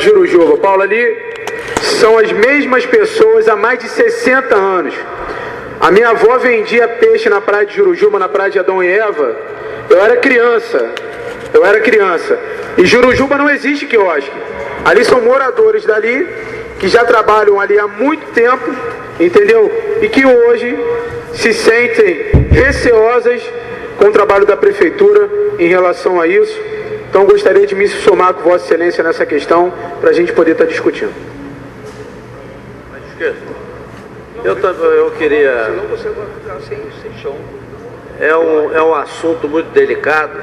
Jurujuba. Paulo, ali são as mesmas pessoas há mais de 60 anos. A minha avó vendia peixe na praia de Jurujuba, na praia de Adão e Eva. Eu era criança. E Jurujuba não existe quiosque. Ali são moradores dali, que já trabalham ali há muito tempo, entendeu? E que hoje se sentem receosas com o trabalho da prefeitura em relação a isso. Então gostaria de me somar com Vossa Excelência nessa questão, para a gente poder estar discutindo. Eu queria... Senão você vai ficar sem chão. É um assunto muito delicado,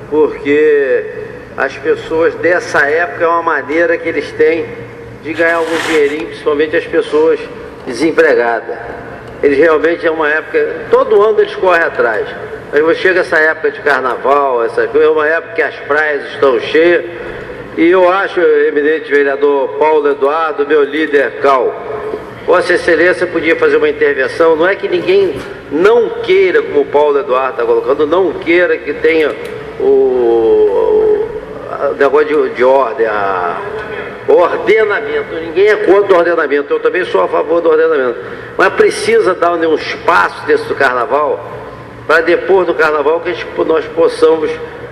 porque as pessoas dessa época é uma maneira que eles têm de ganhar algum dinheirinho, principalmente as pessoas desempregadas. Eles realmente é uma época, todo ano eles correm atrás. Aí chega essa época de carnaval, é uma época que as praias estão cheias, e eu acho, eminente vereador Paulo Eduardo, meu líder Cal, Vossa Excelência podia fazer uma intervenção. Não é que ninguém não queira, como o Paulo Eduardo está colocando, não queira que tenha o negócio de ordem, o ordenamento. Ninguém é contra o ordenamento, eu também sou a favor do ordenamento, mas precisa dar um espaço desse do carnaval, para depois do carnaval que nós possamos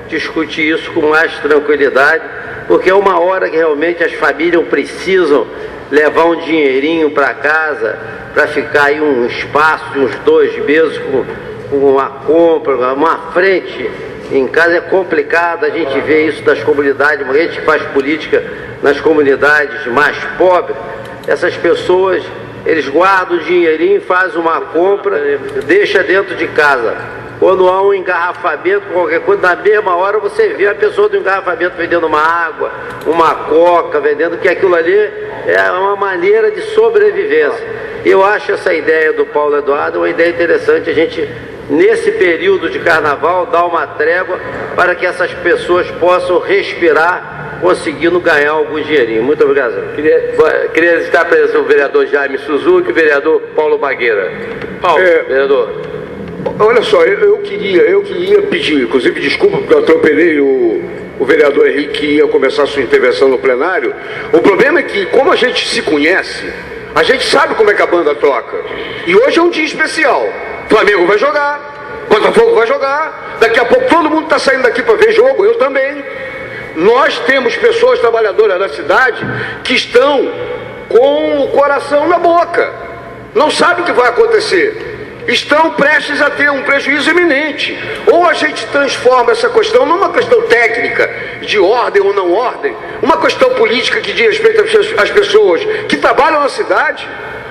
discutir isso com mais tranquilidade, porque é uma hora que realmente as famílias precisam levar um dinheirinho para casa, para ficar aí um espaço de uns 2 meses com uma compra, uma frente em casa. É complicado, a gente vê isso das comunidades, a gente faz política nas comunidades mais pobres, essas pessoas, eles guardam o dinheirinho, fazem uma compra, deixa dentro de casa. Quando há um engarrafamento, qualquer coisa, na mesma hora você vê a pessoa do engarrafamento vendendo uma água, uma coca, vendendo, que aquilo ali é uma maneira de sobrevivência. Eu acho essa ideia do Paulo Eduardo uma ideia interessante, a gente, nesse período de carnaval, dar uma trégua para que essas pessoas possam respirar, conseguindo ganhar algum dinheirinho. Muito obrigado. Queria estar presente o vereador Jaime Suzuki e o vereador Paulo Bagueira. Paulo, vereador. Olha só, eu queria pedir, inclusive desculpa porque eu atropelei o vereador Henrique, que ia começar a sua intervenção no plenário. O problema é que, como a gente se conhece, a gente sabe como é que a banda toca. E hoje é um dia especial. Flamengo vai jogar, Botafogo vai jogar, daqui a pouco todo mundo está saindo daqui para ver jogo, eu também. Nós temos pessoas trabalhadoras da cidade que estão com o coração na boca, não sabem o que vai acontecer, estão prestes a ter um prejuízo iminente. Ou a gente transforma essa questão numa questão técnica, de ordem ou não ordem, uma questão política que diz respeito às pessoas que trabalham na cidade,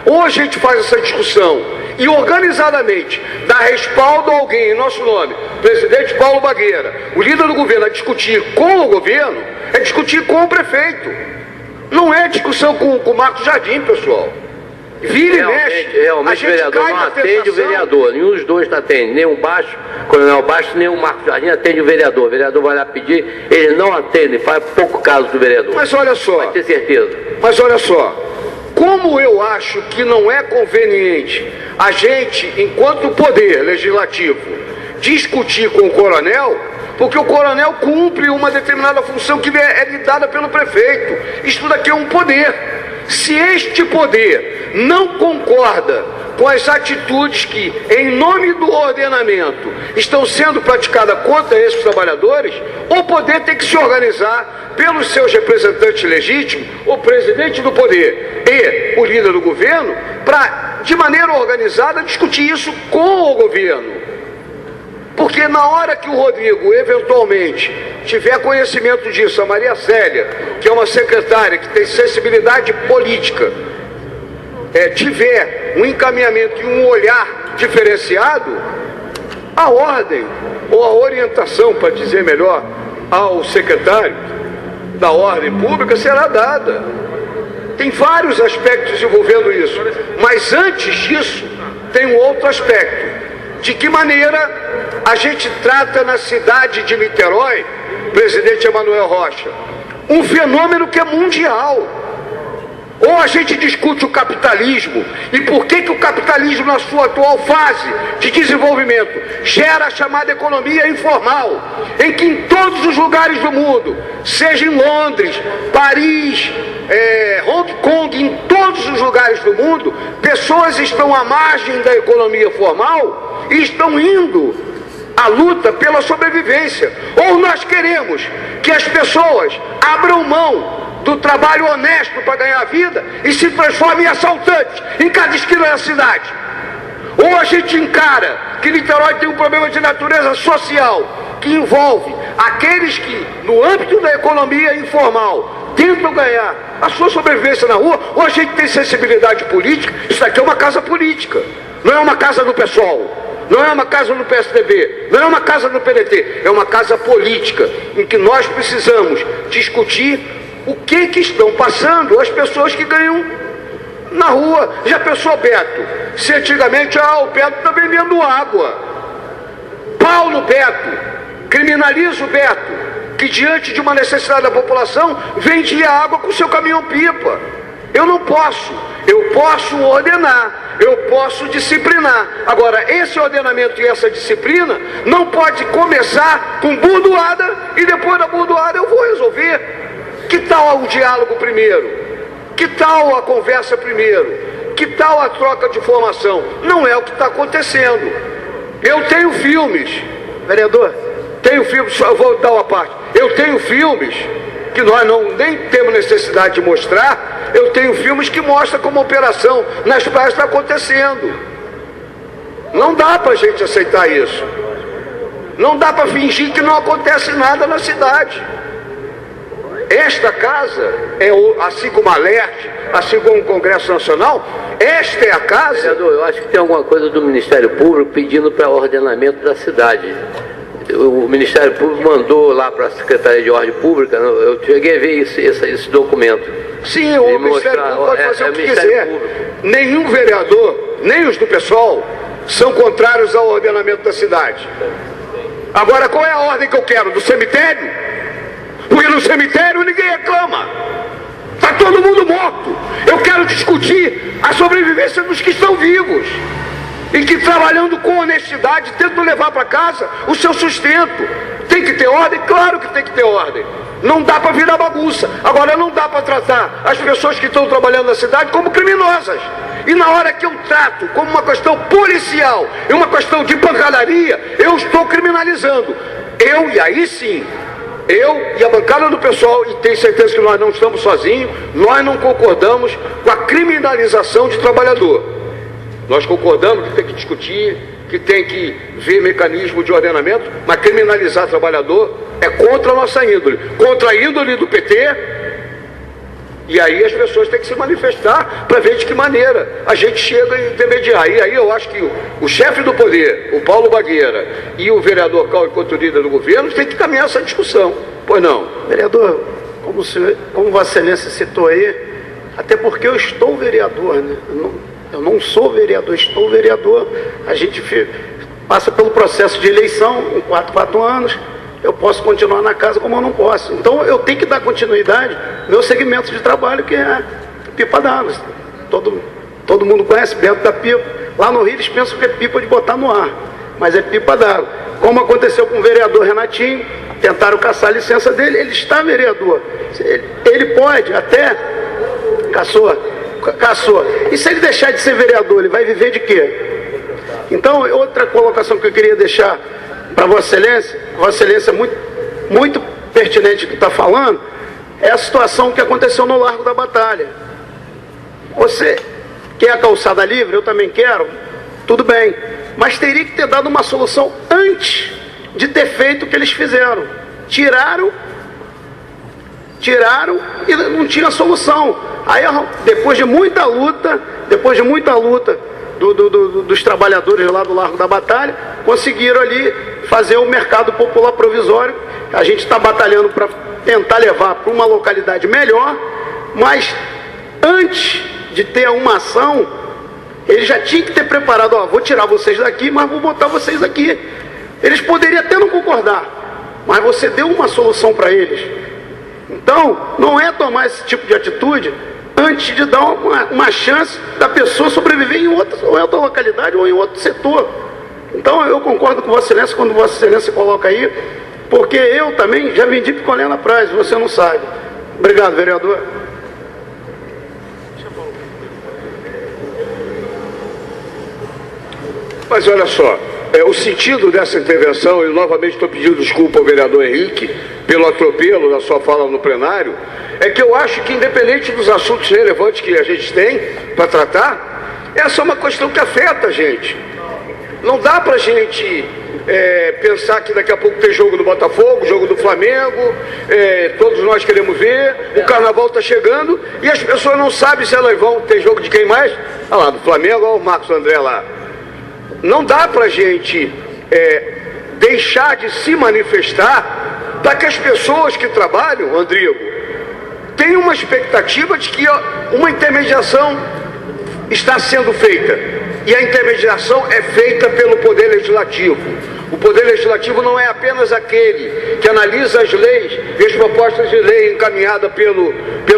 ou a gente faz essa discussão e organizadamente dá respaldo a alguém em nosso nome, presidente Paulo Bagueira, o líder do governo, a discutir com o governo, é discutir com o prefeito. Não é discussão com o Marcos Jardim, pessoal. Vira e mexe. Realmente o vereador não atende o vereador, nenhum dos dois está atendendo, nem o Baixo, Coronel Baixo, nem o Marcos Jardim atende o vereador vai lá pedir, eles não atendem, faz pouco caso do vereador. Mas olha só, pode ter certeza. Mas olha só, como eu acho que não é conveniente a gente, enquanto poder legislativo, discutir com o coronel, porque o coronel cumpre uma determinada função que é lhe dada pelo prefeito. Isto daqui é um poder. Se este poder não concorda com as atitudes que, em nome do ordenamento, estão sendo praticadas contra esses trabalhadores, o poder tem que se organizar pelos seus representantes legítimos, o presidente do poder e o líder do governo, para, de maneira organizada, discutir isso com o governo. Porque na hora que o Rodrigo, eventualmente, tiver conhecimento disso, a Maria Célia, que é uma secretária que tem sensibilidade política, tiver um encaminhamento e um olhar diferenciado, a ordem, ou a orientação, para dizer melhor, ao secretário da ordem pública será dada. Tem vários aspectos envolvendo isso, mas antes disso, tem um outro aspecto. De que maneira a gente trata na cidade de Niterói, presidente Emanuel Rocha, um fenômeno que é mundial. Ou a gente discute o capitalismo e por que o capitalismo, na sua atual fase de desenvolvimento, gera a chamada economia informal, em que em todos os lugares do mundo, seja em Londres, Paris, Hong Kong, em todos os lugares do mundo, pessoas estão à margem da economia formal e estão indo à luta pela sobrevivência. Ou nós queremos que as pessoas abram mão do trabalho honesto para ganhar vida e se transformem em assaltantes em cada esquina da cidade. Ou a gente encara que Niterói tem um problema de natureza social que envolve aqueles que, no âmbito da economia informal, tentam ganhar a sua sobrevivência na rua, ou a gente tem sensibilidade política. Isso aqui é uma casa política, não é uma casa do PSOL, não é uma casa no PSDB, não é uma casa no PDT, é uma casa política, em que nós precisamos discutir o que estão passando as pessoas que ganham na rua. Já pensou, Beto? Se antigamente, o Beto está vendendo água. Paulo Beto, criminaliza o Beto, que diante de uma necessidade da população, vendia água com seu caminhão-pipa. Eu não posso. Eu posso ordenar, eu posso disciplinar. Agora, esse ordenamento e essa disciplina não pode começar com burdoada e depois da burdoada eu vou resolver. Que tal o diálogo primeiro? Que tal a conversa primeiro? Que tal a troca de informação? Não é o que está acontecendo. Eu tenho filmes, vereador, tenho filmes, só vou dar uma parte. Eu tenho filmes que nós nem temos necessidade de mostrar. Eu tenho filmes que mostram como a operação nas praias está acontecendo. Não dá para a gente aceitar isso. Não dá para fingir que não acontece nada na cidade. Esta casa, assim como a LERJ, assim como o Congresso Nacional, esta é a casa... Vereador, eu acho que tem alguma coisa do Ministério Público pedindo para ordenamento da cidade. O Ministério Público mandou lá para a Secretaria de Ordem Pública, eu cheguei a ver esse documento. Sim, o Ministério Público pode fazer o que quiser. Nenhum vereador, nem os do PSOL, são contrários ao ordenamento da cidade. Agora, qual é a ordem que eu quero? Do cemitério? Porque no cemitério ninguém reclama. Está todo mundo morto. Eu quero discutir a sobrevivência dos que estão vivos e que, trabalhando com honestidade, tentam levar para casa o seu sustento. Tem que ter ordem? Claro que tem que ter ordem. Não dá para virar bagunça. Agora, não dá para tratar as pessoas que estão trabalhando na cidade como criminosas. E na hora que eu trato como uma questão policial e uma questão de pancadaria, eu estou criminalizando. E aí sim, eu e a bancada do PSOL, e tenho certeza que nós não estamos sozinhos, nós não concordamos com a criminalização de trabalhador. Nós concordamos que tem que discutir, que tem que ver mecanismo de ordenamento, mas criminalizar trabalhador é contra a nossa índole, contra a índole do PT. E aí as pessoas têm que se manifestar para ver de que maneira a gente chega a intermediar. E aí eu acho que o chefe do poder, o Paulo Bagueira, e o vereador Cauê, enquanto líder do governo, tem que caminhar essa discussão. Pois não? Vereador, como Vossa Excelência citou aí, até porque eu estou vereador, né? Eu não sou vereador, estou vereador. A gente passa pelo processo de eleição em 4 anos. Eu posso continuar na casa como eu não posso. Então eu tenho que dar continuidade ao meu segmento de trabalho, que é pipa d'água. Todo mundo conhece Bento da Pipa. Lá no Rio eles pensam que é pipa de botar no ar, mas é pipa d'água. Como aconteceu com o vereador Renatinho, tentaram caçar a licença dele, ele está vereador. Ele pode até... Caçou. E se ele deixar de ser vereador, ele vai viver de quê? Então, outra colocação que eu queria deixar para Vossa Excelência, muito pertinente que está falando, é a situação que aconteceu no Largo da Batalha. Você quer a calçada livre? Eu também quero. Tudo bem. Mas teria que ter dado uma solução antes de ter feito o que eles fizeram. Tiraram e não tinha solução. Aí, depois de muita luta dos trabalhadores lá do Largo da Batalha, conseguiram ali fazer o mercado popular provisório. A gente está batalhando para tentar levar para uma localidade melhor, mas antes de ter uma ação, ele já tinha que ter preparado, vou tirar vocês daqui, mas vou botar vocês aqui. Eles poderiam até não concordar, mas você deu uma solução para eles. Então, não é tomar esse tipo de atitude antes de dar uma chance da pessoa sobreviver em outra localidade ou em outro setor. Então, eu concordo com Vossa Excelência quando Vossa Excelência coloca aí, porque eu também já vendi picolé na praia, você não sabe. Obrigado, vereador. Mas olha só, o sentido dessa intervenção, e novamente estou pedindo desculpa ao vereador Henrique pelo atropelo da sua fala no plenário, é que eu acho que, independente dos assuntos relevantes que a gente tem para tratar, essa é uma questão que afeta a gente. Não dá para a gente pensar que daqui a pouco tem jogo do Botafogo, jogo do Flamengo, todos nós queremos ver, o carnaval está chegando e as pessoas não sabem se elas vão ter jogo de quem mais. Olha lá, do Flamengo, olha o Marcos André lá. Não dá para a gente deixar de se manifestar para que as pessoas que trabalham, Rodrigo, tenham uma expectativa de que uma intermediação está sendo feita. E a intermediação é feita pelo Poder Legislativo. O Poder Legislativo não é apenas aquele que analisa as leis e as propostas de lei encaminhadas pelo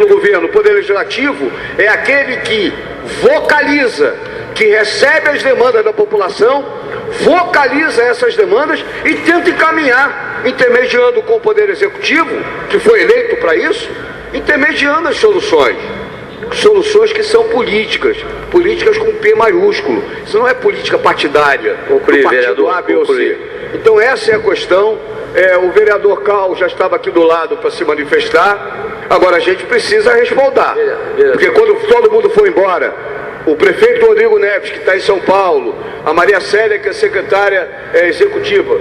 governo. O Poder Legislativo é aquele que vocaliza, que recebe as demandas da população, vocaliza essas demandas e tenta encaminhar, intermediando com o Poder Executivo, que foi eleito para isso, intermediando as soluções. Soluções que são políticas com P maiúsculo. Isso não é política partidária, do partido A, B ou C. Então essa é a questão. O vereador Cal já estava aqui do lado para se manifestar. Agora a gente precisa respaldar, porque quando todo mundo for embora, o prefeito Rodrigo Neves, que está em São Paulo, a Maria Célia, que é secretária executiva,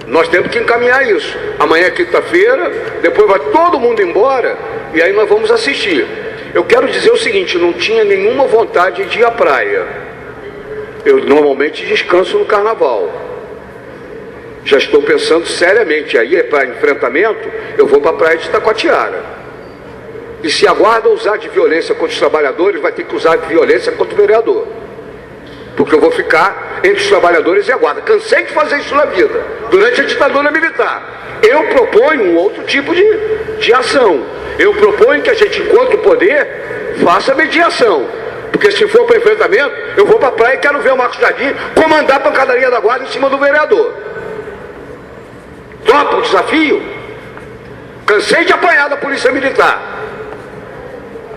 nós temos que encaminhar isso. Amanhã é quinta-feira, depois vai todo mundo embora e aí nós vamos assistir. Eu quero dizer o seguinte, não tinha nenhuma vontade de ir à praia. Eu normalmente descanso no carnaval. Já estou pensando seriamente, aí para enfrentamento, eu vou para a praia de Taquatiara. E se a guarda usar de violência contra os trabalhadores, vai ter que usar de violência contra o vereador. Porque eu vou ficar entre os trabalhadores e a guarda. Cansei de fazer isso na vida, durante a ditadura militar. Eu proponho um outro tipo de ação. Eu proponho que a gente, enquanto poder, faça mediação. Porque se for para enfrentamento, eu vou para a praia e quero ver o Marcos Jardim comandar a pancadaria da guarda em cima do vereador. Topa o desafio? Cansei de apanhar da Polícia Militar.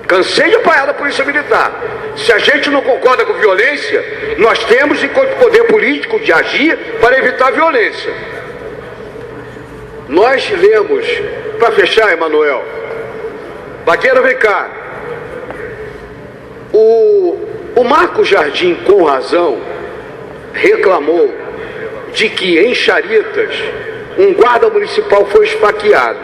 Cansei de apanhar da Polícia Militar. Se a gente não concorda com violência, nós temos, enquanto poder político, de agir para evitar a violência. Nós lemos, para fechar, Emanuel, Bagueira, vem cá. O Marcos Jardim, com razão, reclamou de que em Charitas um guarda municipal foi esfaqueado.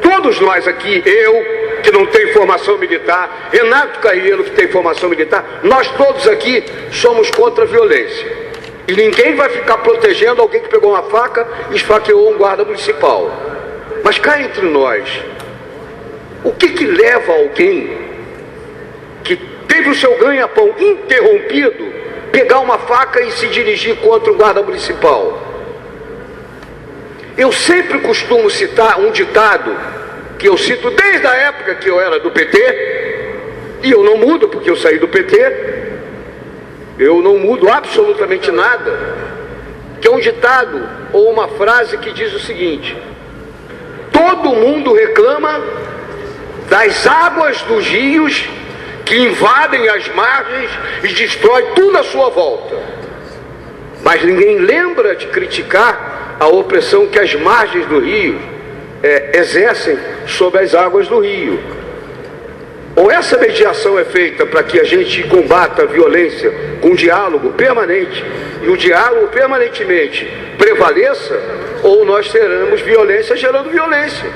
Todos nós aqui, eu que não tenho formação militar, Renato Carriero que tem formação militar, nós todos aqui somos contra a violência. E ninguém vai ficar protegendo alguém que pegou uma faca e esfaqueou um guarda municipal. Mas cá entre nós, o que leva alguém que teve o seu ganha-pão interrompido pegar uma faca e se dirigir contra um guarda municipal? Eu sempre costumo citar um ditado que eu cito desde a época que eu era do PT, e eu não mudo porque eu saí do PT, eu não mudo absolutamente nada, que é um ditado ou uma frase que diz o seguinte: todo mundo reclama das águas dos rios que invadem as margens e destrói tudo à sua volta, mas ninguém lembra de criticar a opressão que as margens do rio exercem sobre as águas do rio. Ou essa mediação é feita para que a gente combata a violência com diálogo permanente, e o diálogo permanentemente prevaleça, ou nós teremos violência gerando violência.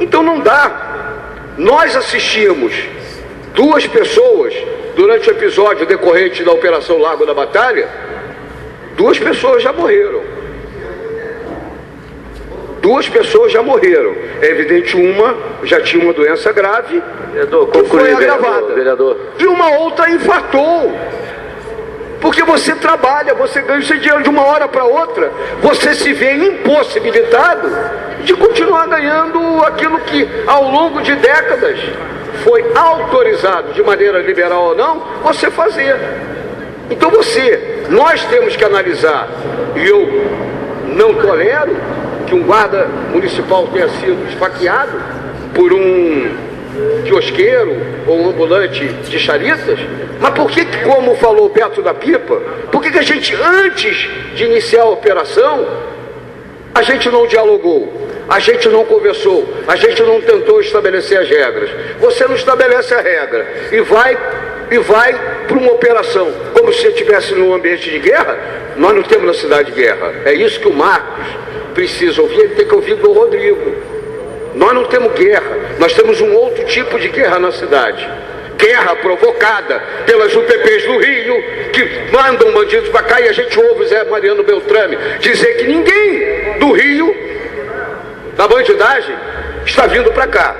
Então não dá. Nós assistimos 2 pessoas durante o episódio decorrente da Operação Largo da Batalha. 2 pessoas já morreram. 2 pessoas já morreram. É evidente, uma já tinha uma doença grave, que foi agravada. Vereador. E uma outra infartou. Porque você trabalha, você ganha o seu dinheiro de uma hora para outra, você se vê impossibilitado de continuar ganhando aquilo que ao longo de décadas foi autorizado, de maneira liberal ou não, você fazer. Então nós temos que analisar, e eu não tolero que um guarda municipal tenha sido esfaqueado por um que quiosqueiro ou um ambulante de charitas? Mas por que, como falou o Beto da Pipa, por que a gente, antes de iniciar a operação, a gente não dialogou, a gente não conversou, a gente não tentou estabelecer as regras? Você não estabelece a regra e vai para uma operação como se estivesse num ambiente de guerra. Nós não temos na cidade de guerra. É isso que o Marcos precisa ouvir, ele tem que ouvir do Rodrigo. Nós não temos guerra, nós temos um outro tipo de guerra na cidade. Guerra provocada pelas UPPs do Rio, que mandam bandidos para cá, e a gente ouve o Zé Mariano Beltrame dizer que ninguém do Rio, da bandidagem, está vindo para cá.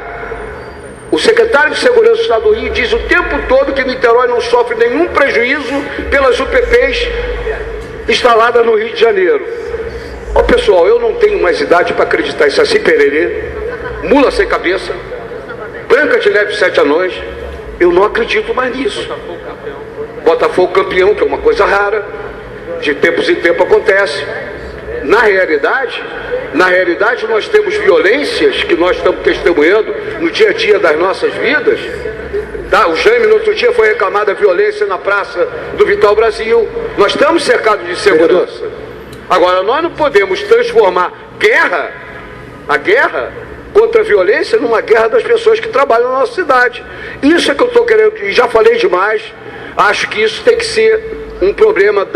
O secretário de Segurança do Estado do Rio diz o tempo todo que Niterói não sofre nenhum prejuízo pelas UPPs instaladas no Rio de Janeiro. Ó, pessoal, eu não tenho mais idade para acreditar em Saci Pererê, Mula Sem Cabeça, Branca de Neve e Sete Anões. Eu não acredito mais nisso. Botafogo campeão, que é uma coisa rara, de tempos em tempos acontece. Na realidade, nós temos violências que nós estamos testemunhando no dia a dia das nossas vidas. Tá? O Jaime, no outro dia, foi reclamada violência na Praça do Vital Brasil. Nós estamos cercados de segurança. Agora, nós não podemos transformar a guerra contra a violência numa guerra das pessoas que trabalham na nossa cidade. Isso é que eu estou querendo, e já falei demais. Acho que isso tem que ser um problema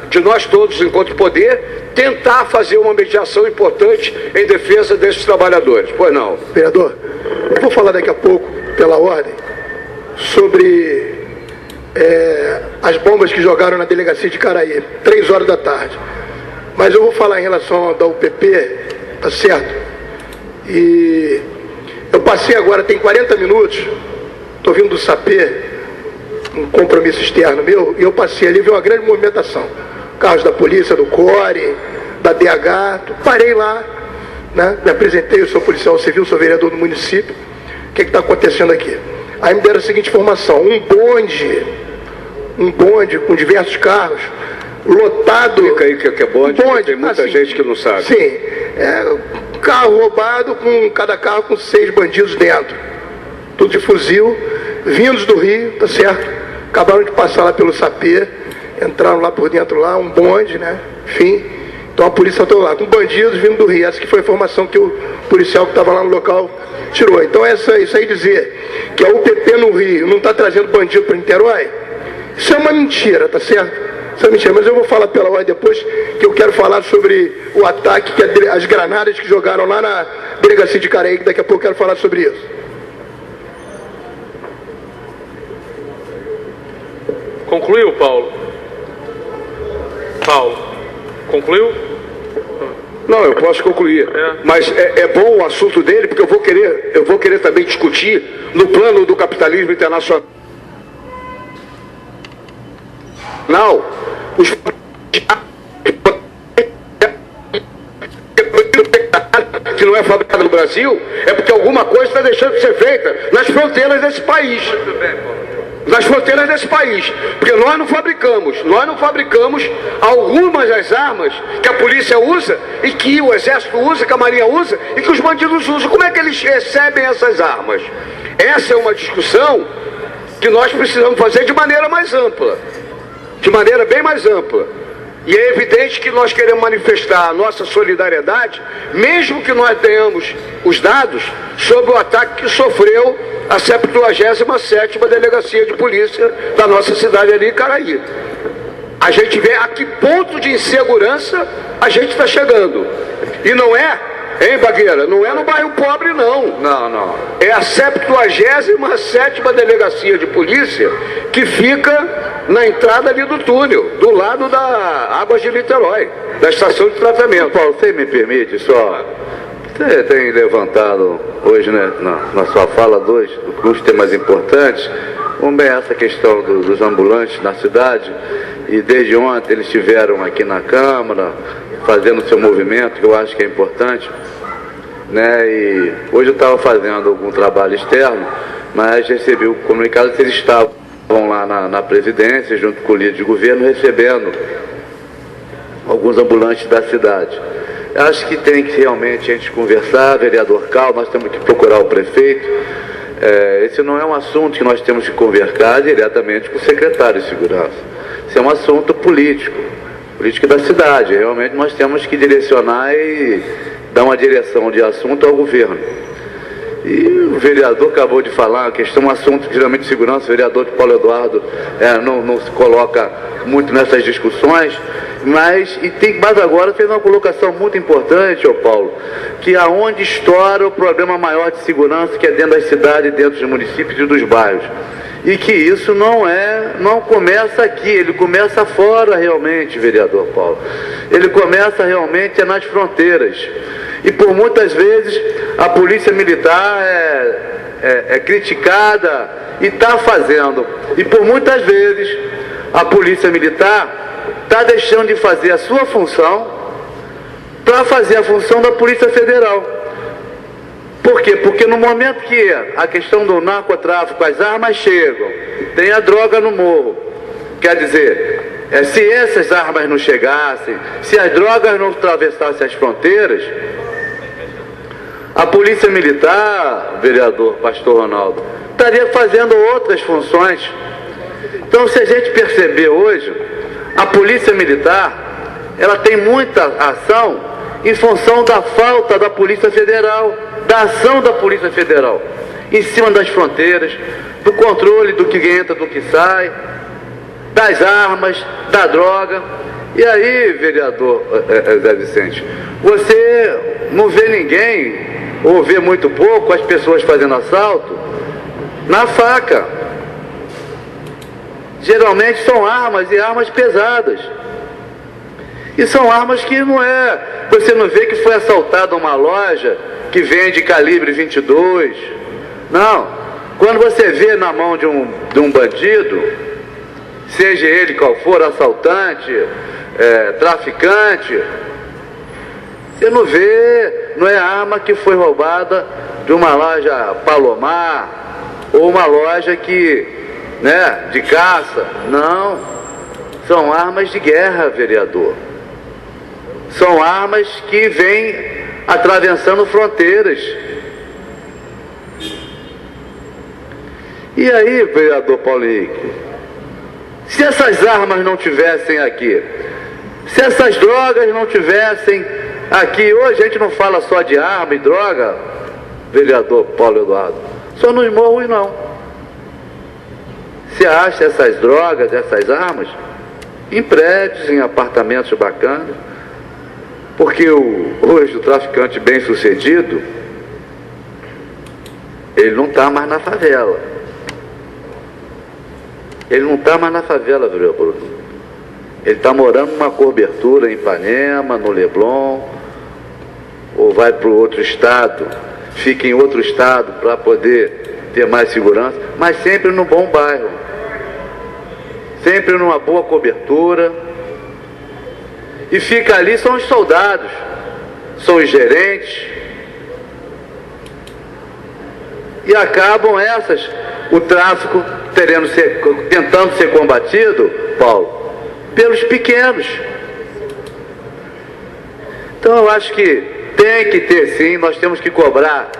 de nós todos, enquanto poder, tentar fazer uma mediação importante em defesa desses trabalhadores. Pois não. Vereador, eu vou falar daqui a pouco, pela ordem, sobre as bombas que jogaram na delegacia de Caraí, 3 horas da tarde. Mas eu vou falar em relação da UPP, tá certo? E eu passei agora, tem 40 minutos, estou vindo do Sapê, um compromisso externo meu, e eu passei ali e vi uma grande movimentação. Carros da polícia, do CORE, da DH, parei lá, né? Me apresentei, eu sou policial civil, sou vereador do município. O que está acontecendo aqui? Aí me deram a seguinte informação: um bonde com diversos carros, lotado. Fica aí que é bonde, tem muita gente que não sabe. Sim, carro roubado, com cada carro com 6 bandidos dentro, tudo de fuzil, vindos do Rio, tá certo? Acabaram de passar lá pelo Sapê, entraram lá por dentro lá, um bonde, né? Enfim, então a polícia está lá com bandidos vindo do Rio. Essa que foi a informação que o policial que estava lá no local tirou. Então isso aí dizer que a UPP no Rio não está trazendo bandido para Niterói, isso é uma mentira, tá certo? Isso é mentira, mas eu vou falar pela ordem depois, que eu quero falar sobre o ataque, as granadas que jogaram lá na delegacia de Caraí, que daqui a pouco eu quero falar sobre isso. Concluiu, Paulo? Paulo, concluiu? Não, eu posso concluir. Mas é bom o assunto dele, porque eu vou querer também discutir no plano do capitalismo internacional. Os que não é fabricado no Brasil, é porque alguma coisa está deixando de ser feita nas fronteiras desse país. Nas fronteiras desse país, porque nós não fabricamos algumas das armas que a polícia usa e que o exército usa, que a marinha usa e que os bandidos usam. Como é que eles recebem essas armas? Essa é uma discussão que nós precisamos fazer de maneira mais ampla, de maneira bem mais ampla. E é evidente que nós queremos manifestar a nossa solidariedade, mesmo que nós tenhamos os dados sobre o ataque que sofreu a 77ª Delegacia de Polícia da nossa cidade ali em Caraí. A gente vê a que ponto de insegurança a gente está chegando. E não é, hein, Bagueira? Não é no bairro pobre, não. Não. É a 77ª Delegacia de Polícia, que fica na entrada ali do túnel, do lado da Águas de Niterói, da estação de tratamento. Paulo, você me permite só... Você tem levantado hoje, né, na sua fala, dois temas importantes. Um bem essa questão dos ambulantes na cidade, e desde ontem eles estiveram aqui na Câmara fazendo seu movimento, que eu acho que é importante, né? E hoje eu estava fazendo algum trabalho externo, mas recebi o comunicado que eles estavam lá na presidência, junto com o líder de governo, recebendo alguns ambulantes da cidade. Acho que tem que realmente a gente conversar, vereador Cal, nós temos que procurar o prefeito. Esse não é um assunto que nós temos que conversar diretamente com o secretário de segurança. Esse é um assunto político da cidade. Realmente nós temos que direcionar e dar uma direção de assunto ao governo. E o vereador acabou de falar, a questão, um assunto que geralmente de segurança, o vereador Paulo Eduardo não se coloca muito nessas discussões, mas agora fez uma colocação muito importante, Paulo, que aonde estoura o problema maior de segurança, que é dentro das cidades, dentro dos municípios e dos bairros. E que isso não começa aqui, ele começa fora realmente, vereador Paulo. Ele começa realmente nas fronteiras. E por muitas vezes a polícia militar é criticada e está fazendo. E por muitas vezes a polícia militar está deixando de fazer a sua função para fazer a função da Polícia Federal. Por quê? Porque no momento que a questão do narcotráfico, as armas chegam, tem a droga no morro, quer dizer, se essas armas não chegassem, se as drogas não atravessassem as fronteiras, a Polícia Militar, vereador Pastor Ronaldo, estaria fazendo outras funções. Então, se a gente perceber hoje, a Polícia Militar, ela tem muita ação em função da falta da Polícia Federal, da ação da Polícia Federal, em cima das fronteiras, do controle do que entra, do que sai, das armas, da droga. E aí, vereador Zé Vicente, você não vê ninguém, ou vê muito pouco, as pessoas fazendo assalto na faca. Geralmente são armas, e armas pesadas. E são armas que você não vê que foi assaltada uma loja que vende calibre 22. Não. Quando você vê na mão de um bandido, seja ele qual for, assaltante, traficante, você não vê, não é arma que foi roubada de uma loja Palomar, ou uma loja de caça. Não. São armas de guerra, vereador. São armas que vêm atravessando fronteiras. E aí, vereador Paulo Henrique, se essas armas não tivessem aqui, se essas drogas não tivessem aqui, hoje a gente não fala só de arma e droga, vereador Paulo Eduardo, só nos morros não. Você acha essas drogas, essas armas, em prédios, em apartamentos bacanas, porque hoje o traficante bem sucedido, ele não está mais na favela. Ele não está mais na favela, vereador. Ele está morando numa cobertura em Ipanema, no Leblon, ou vai para o outro estado, fica em outro estado para poder ter mais segurança, mas sempre no bom bairro, sempre numa boa cobertura. E fica ali, são os soldados, são os gerentes, e acabam o tráfico tentando ser combatido, Paulo, pelos pequenos. Então eu acho que tem que ter sim, nós temos que cobrar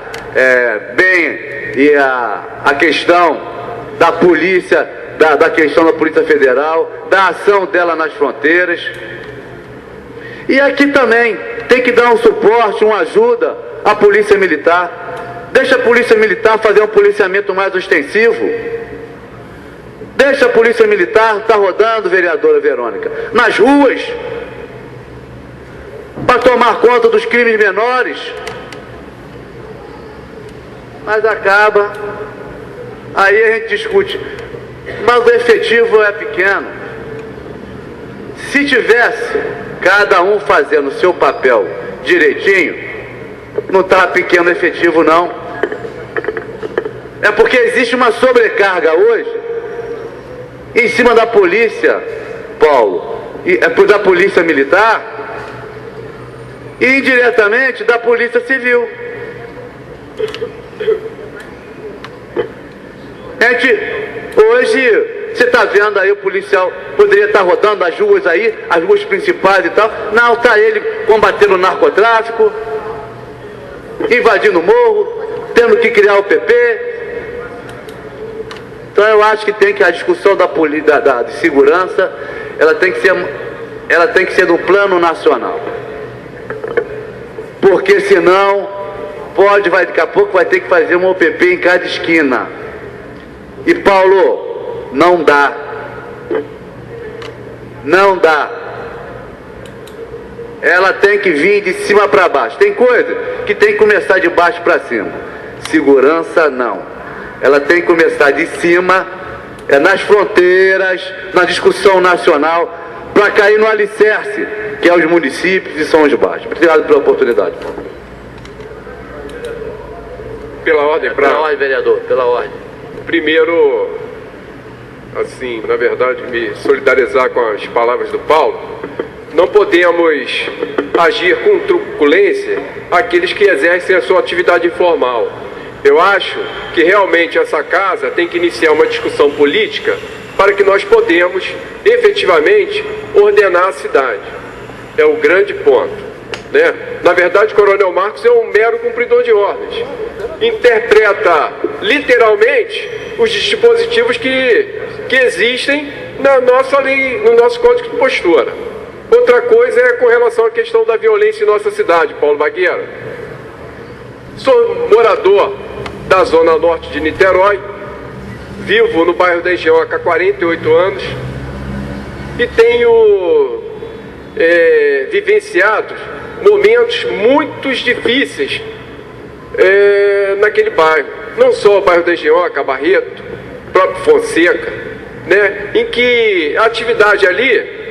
bem e a questão da polícia, da questão da Polícia Federal, da ação dela nas fronteiras. E aqui também tem que dar um suporte, uma ajuda à Polícia Militar. Deixa a Polícia Militar fazer um policiamento mais ostensivo. Deixa a Polícia Militar estar rodando, vereadora Verônica, nas ruas, para tomar conta dos crimes menores. Mas acaba, aí a gente discute, mas o efetivo é pequeno. Se tivesse cada um fazendo o seu papel direitinho, não está pequeno efetivo não. É porque existe uma sobrecarga hoje em cima da polícia, Paulo, da polícia militar e indiretamente da polícia civil. Hoje Você está vendo aí o policial, poderia estar rodando as ruas aí, as ruas principais e tal. Não, está ele combatendo o narcotráfico, invadindo o morro, tendo que criar o PP. Então eu acho que tem que a discussão de segurança, ela tem que ser no plano nacional. Porque senão daqui a pouco vai ter que fazer uma OPP em cada esquina. E Paulo, não dá. Não dá. Ela tem que vir de cima para baixo. Tem coisa que tem que começar de baixo para cima. Segurança não. Ela tem que começar de cima, nas fronteiras, na discussão nacional, para cair no alicerce, que é os municípios e são os baixos. Obrigado pela oportunidade. Pela ordem, vereador, pela ordem. Primeiro, assim, na verdade, me solidarizar com as palavras do Paulo. Não podemos agir com truculência aqueles que exercem a sua atividade informal. Eu acho que realmente essa casa tem que iniciar uma discussão política para que nós podemos efetivamente ordenar a cidade. É o grande ponto, né? Na verdade, o Coronel Marcos é um mero cumpridor de ordens. Interpreta literalmente os dispositivos que existem na nossa lei, no nosso Código de Postura. Outra coisa é com relação à questão da violência em nossa cidade, Paulo Bagueira. Sou morador da Zona Norte de Niterói, vivo no bairro da Engenhoca há 48 anos e tenho vivenciado momentos muito difíceis naquele bairro. Não só o bairro da Engenhoca, Barreto, próprio Fonseca, né, em que a atividade ali,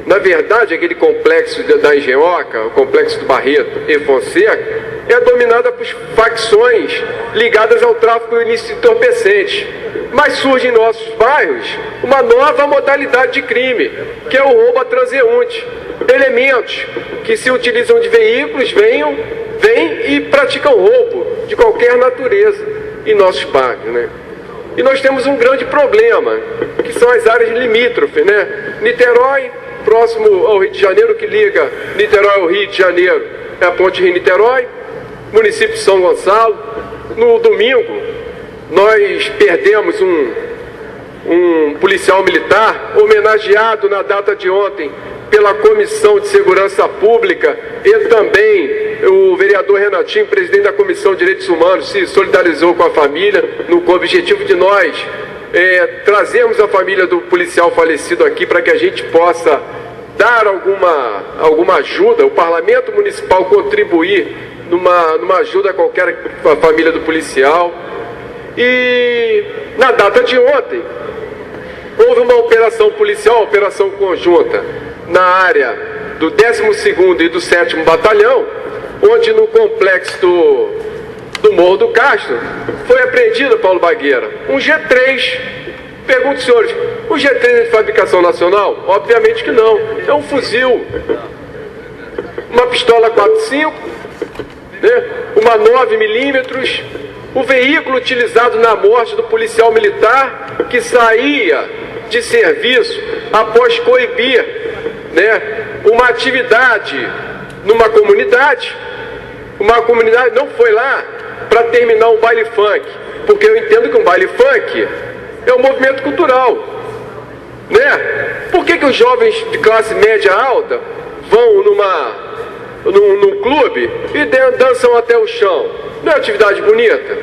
na verdade, aquele complexo da Engenhoca, o complexo do Barreto e Fonseca, é dominada por facções ligadas ao tráfico ilícito de entorpecentes. Mas surge em nossos bairros uma nova modalidade de crime, que é o roubo a transeunte. Elementos que se utilizam de veículos vêm e praticam roubo de qualquer natureza em nossos bairros, né? E nós temos um grande problema, que são as áreas limítrofes, né? Niterói, próximo ao Rio de Janeiro, que liga Niterói ao Rio de Janeiro, é a Ponte Rio-Niterói, município de São Gonçalo. No domingo, nós perdemos um policial militar homenageado na data de ontem pela Comissão de Segurança Pública, e também o vereador Renatinho, presidente da Comissão de Direitos Humanos, se solidarizou com a família, com o objetivo de nós trazermos a família do policial falecido aqui para que a gente possa dar alguma ajuda, o Parlamento Municipal contribuir numa ajuda a qualquer família do policial. E na data de ontem, houve uma operação policial, uma operação conjunta, na área do 12º e do 7º Batalhão, onde no complexo do Morro do Castro foi apreendido, Paulo Bagueira, um G3. Pergunto, senhores, o G3 é de fabricação nacional? Obviamente que não. É um fuzil, uma pistola 4.5, né? Uma 9mm, o veículo utilizado na morte do policial militar que saía de serviço após coibir, né, uma atividade numa comunidade. Uma comunidade não foi lá para terminar um baile funk, porque eu entendo que um baile funk é um movimento cultural, né? Por que os jovens de classe média alta vão num clube e dançam até o chão? Não é atividade bonita?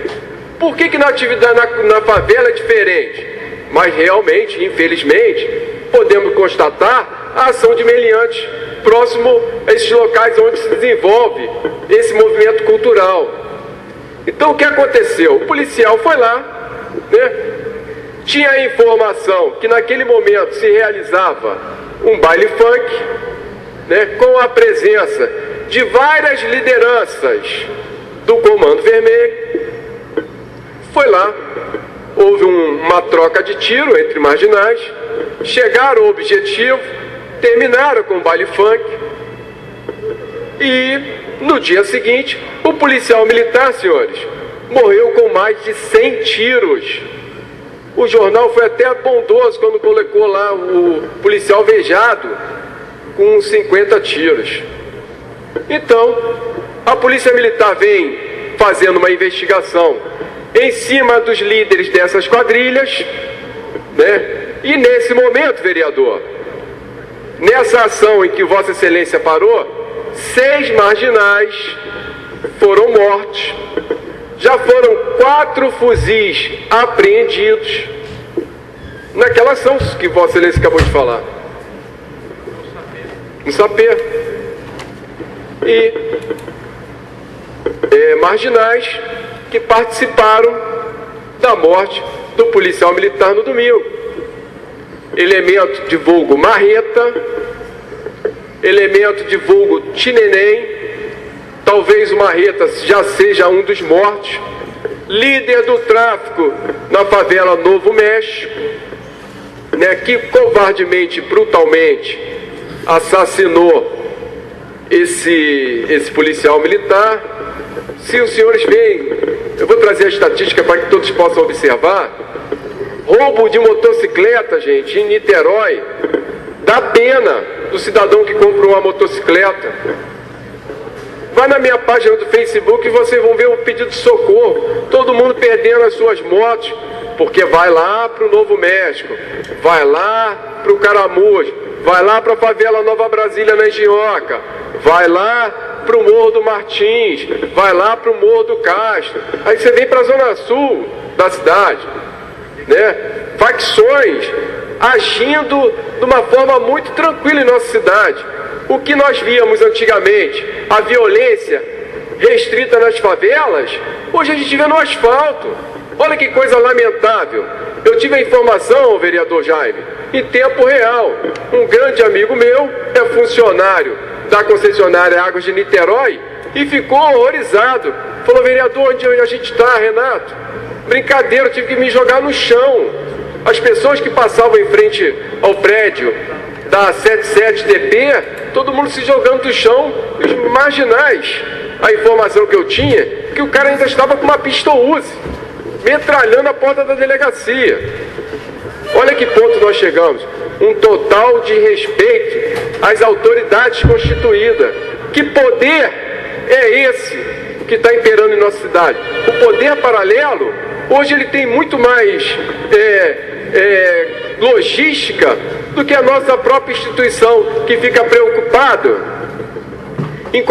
Por que na atividade na favela é diferente? Mas realmente, infelizmente, podemos constatar a ação de meliantes próximo a esses locais onde se desenvolve esse movimento cultural. Então o que aconteceu? O policial foi lá, né? Tinha a informação que naquele momento se realizava um baile funk, né, com a presença de várias lideranças do Comando Vermelho. Foi lá, houve uma troca de tiro entre marginais, chegaram ao objetivo, terminaram com o baile funk e no dia seguinte o policial militar, senhores, morreu com mais de 100 tiros O jornal foi até bondoso quando colocou lá o policial alvejado com 50 tiros. Então, a Polícia Militar vem fazendo uma investigação em cima dos líderes dessas quadrilhas, né? E nesse momento, vereador, nessa ação em que Vossa Excelência parou, 6 marginais foram mortos. Já foram 4 fuzis apreendidos naquela ação que Vossa Excelência acabou de falar. No Sapê. E marginais que participaram da morte do policial militar no domingo. Elemento de vulgo marreta, elemento de vulgo tineném, talvez o marreta já seja um dos mortos, líder do tráfico na favela Novo México, né, que covardemente, brutalmente assassinou esse policial militar. Se os senhores veem, eu vou trazer a estatística para que todos possam observar. Roubo de motocicleta, gente, em Niterói, dá pena do cidadão que compra uma motocicleta. Vai na minha página do Facebook e vocês vão ver o pedido de socorro. Todo mundo perdendo as suas motos, porque vai lá para o Novo México, vai lá para o Caramujo, vai lá para a favela Nova Brasília na Engenhoca, vai lá para o Morro do Martins, vai lá para o Morro do Castro. Aí você vem para a zona sul da cidade, né? Facções agindo de uma forma muito tranquila em nossa cidade. O que nós víamos antigamente, a violência restrita nas favelas, hoje a gente vê no asfalto. Olha que coisa lamentável. Eu tive a informação, vereador Jaime, em tempo real. Um grande amigo meu é funcionário da concessionária Águas de Niterói e ficou horrorizado. Falou: vereador, onde a gente está, Renato? Brincadeira, eu tive que me jogar no chão. As pessoas que passavam em frente ao prédio da 77DP, todo mundo se jogando do chão, os marginais. A informação que eu tinha é que o cara ainda estava com uma pistola Uzi, metralhando a porta da delegacia. Olha que ponto nós chegamos. Um total de respeito às autoridades constituídas. Que poder é esse que está imperando em nossa cidade? O poder paralelo, hoje ele tem muito mais logística do que a nossa própria instituição, que fica preocupado em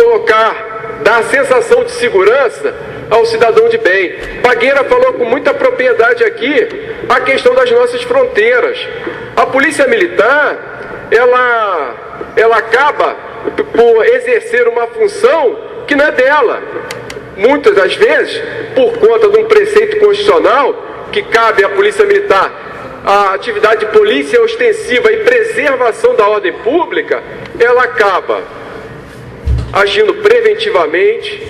dar sensação de segurança ao cidadão de bem. Bagueira falou com muita propriedade aqui a questão das nossas fronteiras. A Polícia Militar, ela acaba por exercer uma função que não é dela. Muitas das vezes, por conta de um preceito constitucional que cabe à Polícia Militar, a atividade de polícia ostensiva e preservação da ordem pública, ela acaba agindo preventivamente,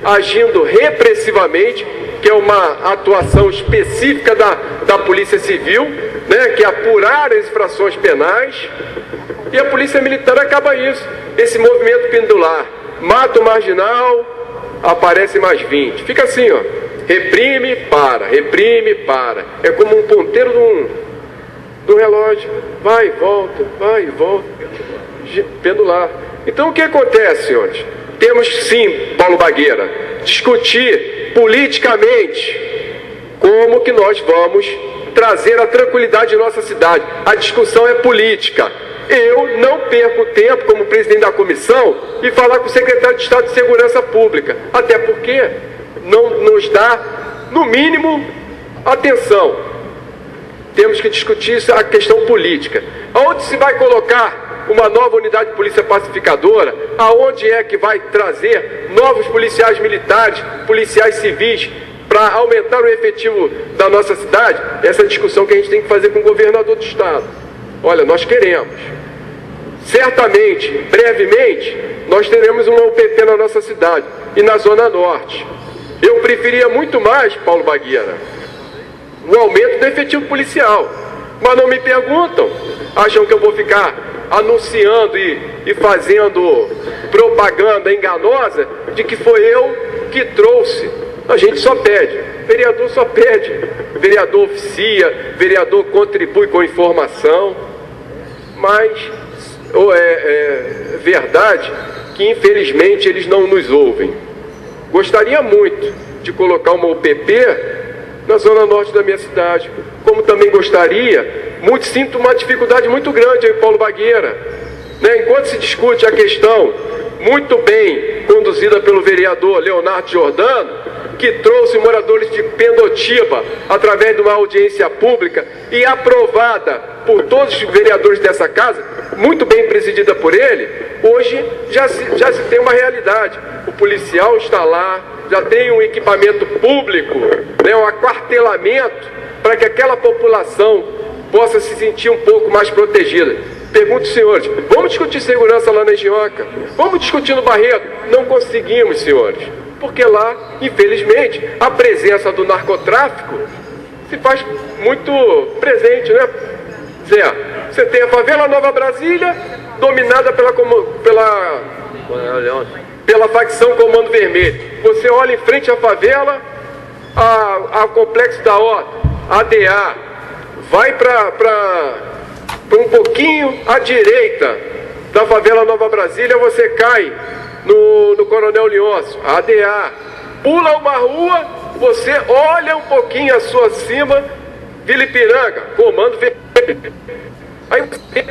agindo repressivamente, que é uma atuação específica da Polícia Civil, né, que é apurar as infrações penais, e a Polícia Militar acaba isso, esse movimento pendular. Mata o marginal, aparece mais 20. Fica assim, ó, reprime, para, reprime, para. É como um ponteiro do relógio, vai e volta, pendular. Então o que acontece, senhores? Temos sim, Paulo Bagueira, discutir politicamente como que nós vamos trazer a tranquilidade em nossa cidade. A discussão é política. Eu não perco tempo como presidente da comissão e falar com o secretário de Estado de Segurança Pública, até porque não nos dá, no mínimo, atenção. Temos que discutir a questão política. Aonde se vai colocar uma nova unidade de polícia pacificadora? Aonde é que vai trazer novos policiais militares, policiais civis, para aumentar o efetivo da nossa cidade? Essa é a discussão que a gente tem que fazer com o governador do estado. Olha, nós queremos. Certamente, brevemente, nós teremos uma UPP na nossa cidade e na Zona Norte. Eu preferia muito mais, Paulo Bagueira, o aumento do efetivo policial. Mas não me perguntam. Acham que eu vou ficar anunciando e fazendo propaganda enganosa de que foi eu que trouxe a gente só pede, vereador só pede, vereador oficia, vereador contribui com informação, mas é verdade que infelizmente eles não nos ouvem. Gostaria muito de colocar uma UPP na zona norte da minha cidade, como também gostaria, sinto uma dificuldade muito grande em Paulo Bagueira, né? Enquanto se discute a questão muito bem conduzida pelo vereador Leonardo Giordano, que trouxe moradores de Pendotiba através de uma audiência pública e aprovada por todos os vereadores dessa casa, muito bem presidida por ele, hoje já se tem uma realidade. O policial está lá, já tem um equipamento público, né, um aquartelamento para que aquela população possa se sentir um pouco mais protegida. Pergunto, senhores, vamos discutir segurança lá na Engenhoca? Vamos discutir no Barreto? Não conseguimos, senhores, porque lá, infelizmente, a presença do narcotráfico se faz muito presente, né, Zé? Você tem a favela Nova Brasília, dominada pela facção Comando Vermelho. Você olha em frente à favela, a Complexo da Horta, ADA, vai para um pouquinho à direita da favela Nova Brasília, você cai no Coronel Leôncio, ADA. Pula uma rua, você olha um pouquinho a sua cima, Vila Ipiranga, Comando Vermelho. Aí você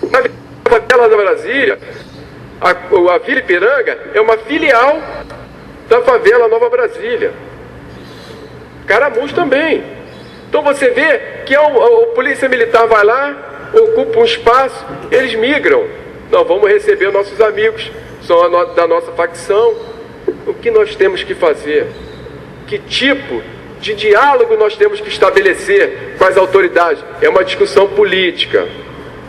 na favela da Brasília, a Vila Ipiranga é uma filial da favela Nova Brasília. Caramuj também. Então você vê que a polícia militar vai lá, ocupa um espaço, eles migram. Nós vamos receber nossos amigos, são da nossa facção. O que nós temos que fazer? Que tipo de diálogo nós temos que estabelecer com as autoridades? É uma discussão política.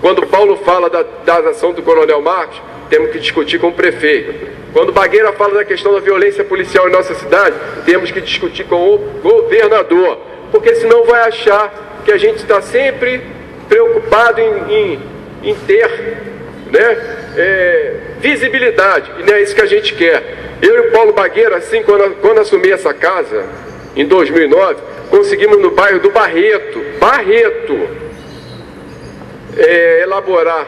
Quando Paulo fala da ação do Coronel Marcos, temos que discutir com o prefeito. Quando Bagueira fala da questão da violência policial em nossa cidade, temos que discutir com o governador, porque senão vai achar que a gente está sempre preocupado em ter, né, visibilidade, e não é isso que a gente quer. Eu e o Paulo Bagueira, assim, quando assumi essa casa, em 2009, conseguimos no bairro do Barreto, elaborar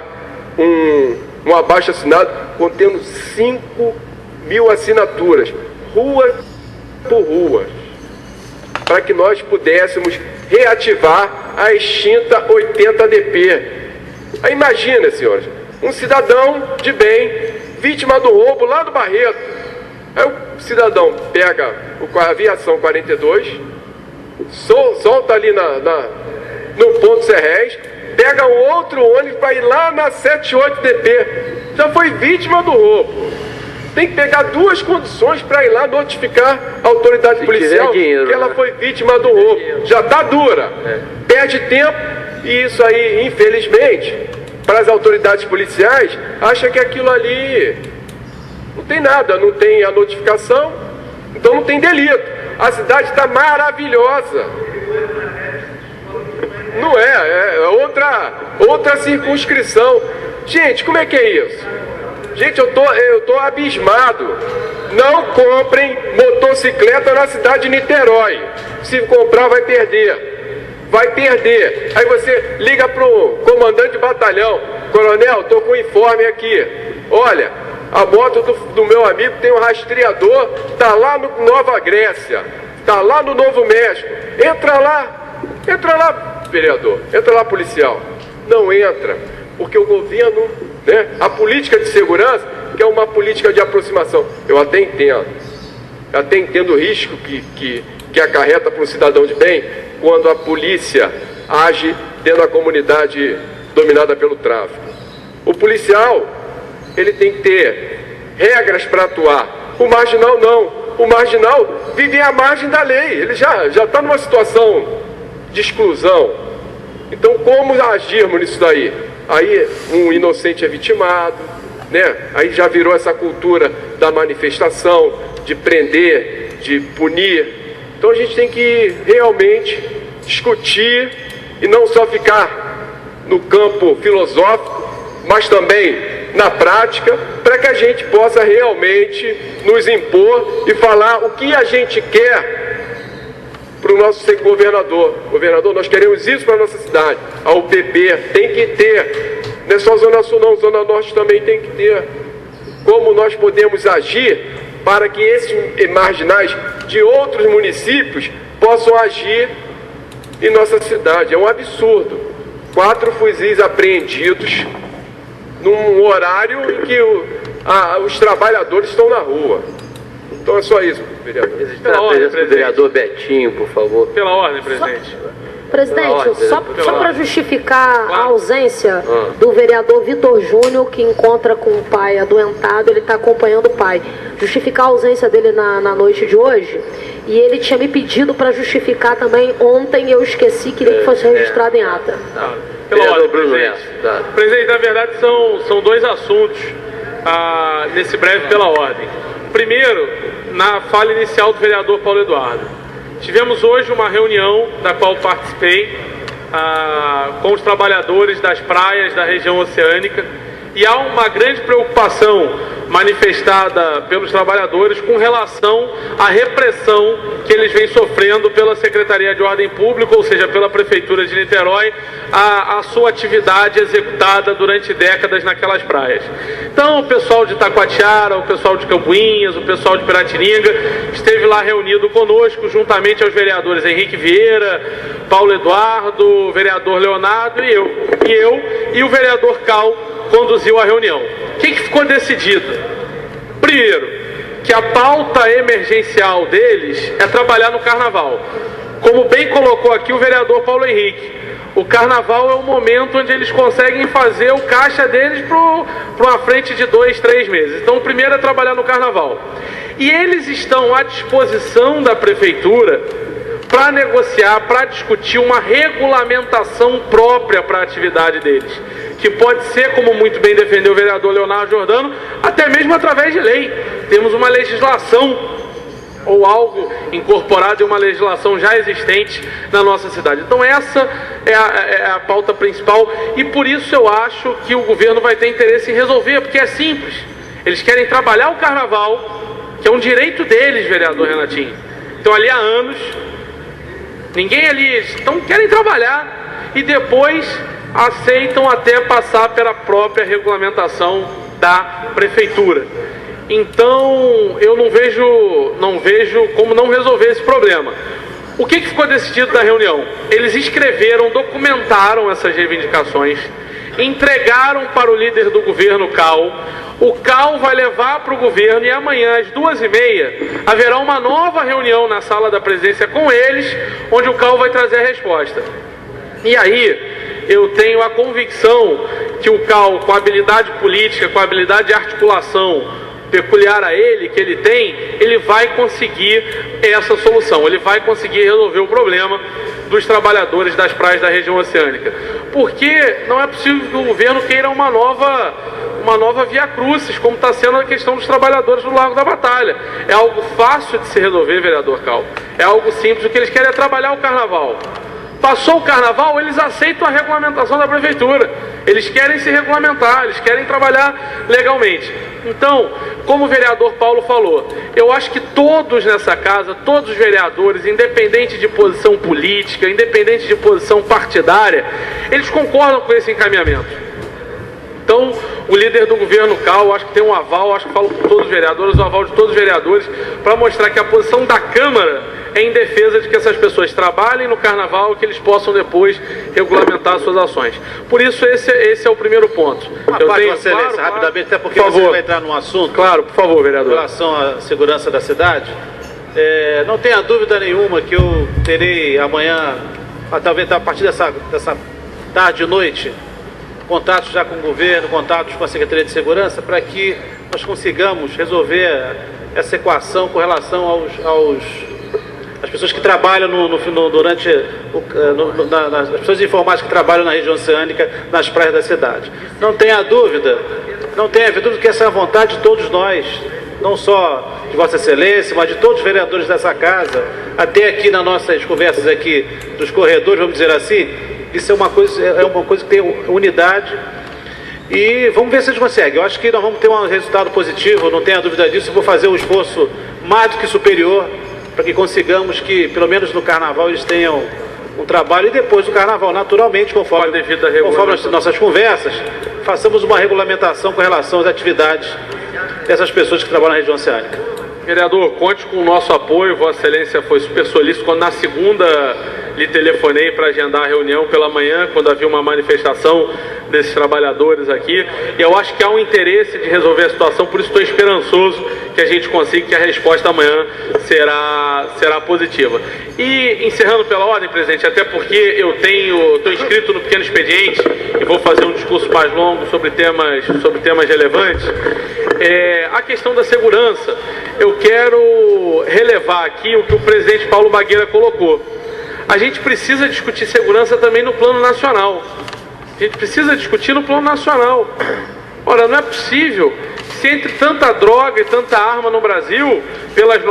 um abaixo-assinado contendo 5.000 assinaturas, rua por rua, para que nós pudéssemos reativar a extinta 80DP. Aí imagina, senhores, um cidadão de bem, vítima do roubo lá do Barreto. Aí o cidadão pega a aviação 42, solta ali no ponto Serrés, pega um outro ônibus para ir lá na 78DP. Já foi vítima do roubo. Tem que pegar duas condições para ir lá notificar a autoridade policial que ela foi vítima do roubo. Já está dura. Perde tempo e isso aí, infelizmente, para as autoridades policiais, acha que aquilo ali não tem nada, não tem a notificação, então não tem delito. A cidade está maravilhosa. Não é outra circunscrição. Gente, como é que é isso? Gente, eu tô abismado. Não comprem motocicleta na cidade de Niterói. Se comprar, vai perder. Vai perder. Aí você liga pro comandante de batalhão: coronel, tô com um informe aqui. Olha, a moto do meu amigo tem um rastreador, tá lá no Nova Grécia, tá lá no Novo México. Entra lá, vereador, entra lá, policial. Não entra, porque o governo, né, a política de segurança, que é uma política de aproximação. Eu até entendo o risco que acarreta para um cidadão de bem quando a polícia age dentro da comunidade dominada pelo tráfico. O policial, ele tem que ter regras para atuar. O marginal não. O marginal vive à margem da lei. Ele já está numa situação de exclusão. Então, como agirmos nisso daí? Aí um inocente é vitimado, né? Aí já virou essa cultura da manifestação, de prender, de punir. Então a gente tem que realmente discutir e não só ficar no campo filosófico, mas também na prática, para que a gente possa realmente nos impor e falar o que a gente quer para o nosso governador. Governador, nós queremos isso para a nossa cidade. A UPP tem que ter, não é só Zona Sul não, Zona Norte também tem que ter. Como nós podemos agir para que esses marginais de outros municípios possam agir em nossa cidade. É um absurdo. 4 fuzis apreendidos num horário em que os trabalhadores estão na rua. Então é só isso, vereador. Registrar a presença do vereador Betinho, por favor. Pela ordem, presidente. Presidente, só para justificar a ausência do vereador Vitor Júnior, que encontra com o pai adoentado, ele está acompanhando o pai. Justificar a ausência dele na noite de hoje. E ele tinha me pedido para justificar também ontem, eu esqueci, queria que fosse registrado em ata. Pela ordem, presidente. Presidente, na verdade são 2 assuntos nesse breve pela ordem. Primeiro, na fala inicial do vereador Paulo Eduardo. Tivemos hoje uma reunião da qual participei com os trabalhadores das praias da região oceânica e há uma grande preocupação manifestada pelos trabalhadores com relação à repressão que eles vêm sofrendo pela Secretaria de Ordem Pública, ou seja, pela Prefeitura de Niterói, a sua atividade executada durante décadas naquelas praias. Então, o pessoal de Taquatiara, o pessoal de Cambuinhas, o pessoal de Piratininga esteve lá reunido conosco, juntamente aos vereadores Henrique Vieira, Paulo Eduardo, o vereador Leonardo e o vereador Cal conduziu a reunião. O que ficou decidido? Primeiro, que a pauta emergencial deles é trabalhar no carnaval. Como bem colocou aqui o vereador Paulo Henrique, o carnaval é o momento onde eles conseguem fazer o caixa deles para uma frente de 2, 3 meses. Então, o primeiro é trabalhar no carnaval. E eles estão à disposição da prefeitura para negociar, para discutir uma regulamentação própria para a atividade deles, que pode ser, como muito bem defendeu o vereador Leonardo Jordano, até mesmo através de lei. Temos uma legislação ou algo incorporado em uma legislação já existente na nossa cidade. Então essa é a pauta principal e por isso eu acho que o governo vai ter interesse em resolver, porque é simples. Eles querem trabalhar o carnaval, que é um direito deles, vereador Renatinho. Então ali há anos, ninguém ali, querem trabalhar e depois aceitam até passar pela própria regulamentação da prefeitura. Então, eu não vejo como não resolver esse problema. O que ficou decidido na reunião? Eles escreveram, documentaram essas reivindicações, entregaram para o líder do governo, Cal. O Cal vai levar para o governo e amanhã, às 2h30, haverá uma nova reunião na sala da presidência com eles, onde o Cal vai trazer a resposta. E aí, eu tenho a convicção que o Cal, com a habilidade política, com a habilidade de articulação peculiar a ele, que ele tem, ele vai conseguir essa solução, ele vai conseguir resolver o problema dos trabalhadores das praias da região oceânica. Porque não é possível que o governo queira uma nova via crucis, como está sendo a questão dos trabalhadores do Largo da Batalha. É algo fácil de se resolver, vereador Cal. É algo simples, o que eles querem é trabalhar o carnaval. Passou o carnaval, eles aceitam a regulamentação da prefeitura. Eles querem se regulamentar, eles querem trabalhar legalmente. Então, como o vereador Paulo falou, eu acho que todos nessa casa, todos os vereadores, independente de posição política, independente de posição partidária, eles concordam com esse encaminhamento. Então, o líder do governo Cal, acho que tem um aval, acho que falo com todos os vereadores, o aval de todos os vereadores, para mostrar que a posição da Câmara é em defesa de que essas pessoas trabalhem no carnaval e que eles possam depois regulamentar suas ações. Por isso, esse é o primeiro ponto. Eu tenho, Excelência, rapidamente, até porque você vai entrar num assunto. Claro, por favor, vereador. Em relação à segurança da cidade, não tenha dúvida nenhuma que eu terei amanhã, talvez a partir dessa tarde e noite, contatos já com o governo, contatos com a Secretaria de Segurança, para que nós consigamos resolver essa equação com relação às pessoas que trabalham as pessoas informais que trabalham na região oceânica, nas praias da cidade. Não tenha dúvida que essa é a vontade de todos nós, não só de Vossa Excelência, mas de todos os vereadores dessa casa, até aqui nas nossas conversas aqui dos corredores, vamos dizer assim. Isso é uma coisa que tem unidade E vamos ver se a gente consegue. Eu acho que nós vamos ter um resultado positivo, não tenha dúvida disso. Eu vou fazer um esforço mais do que superior para que consigamos que, pelo menos no Carnaval, eles tenham um trabalho. E depois do Carnaval, naturalmente, conforme as nossas conversas, façamos uma regulamentação com relação às atividades dessas pessoas que trabalham na região oceânica. Vereador, conte com o nosso apoio. Vossa Excelência foi super solícito. Quando na segunda lhe telefonei para agendar a reunião pela manhã, quando havia uma manifestação desses trabalhadores aqui, e eu acho que há um interesse de resolver a situação, por isso estou esperançoso que a gente consiga, que a resposta amanhã será positiva. E encerrando pela ordem, presidente, até porque eu estou inscrito no pequeno expediente e vou fazer um discurso mais longo sobre temas relevantes, a questão da segurança. Eu quero relevar aqui o que o presidente Paulo Bagueira colocou. A gente precisa discutir segurança também no plano nacional. A gente precisa discutir no plano nacional. Ora, não é possível, se entre tanta droga e tanta arma no Brasil, pelas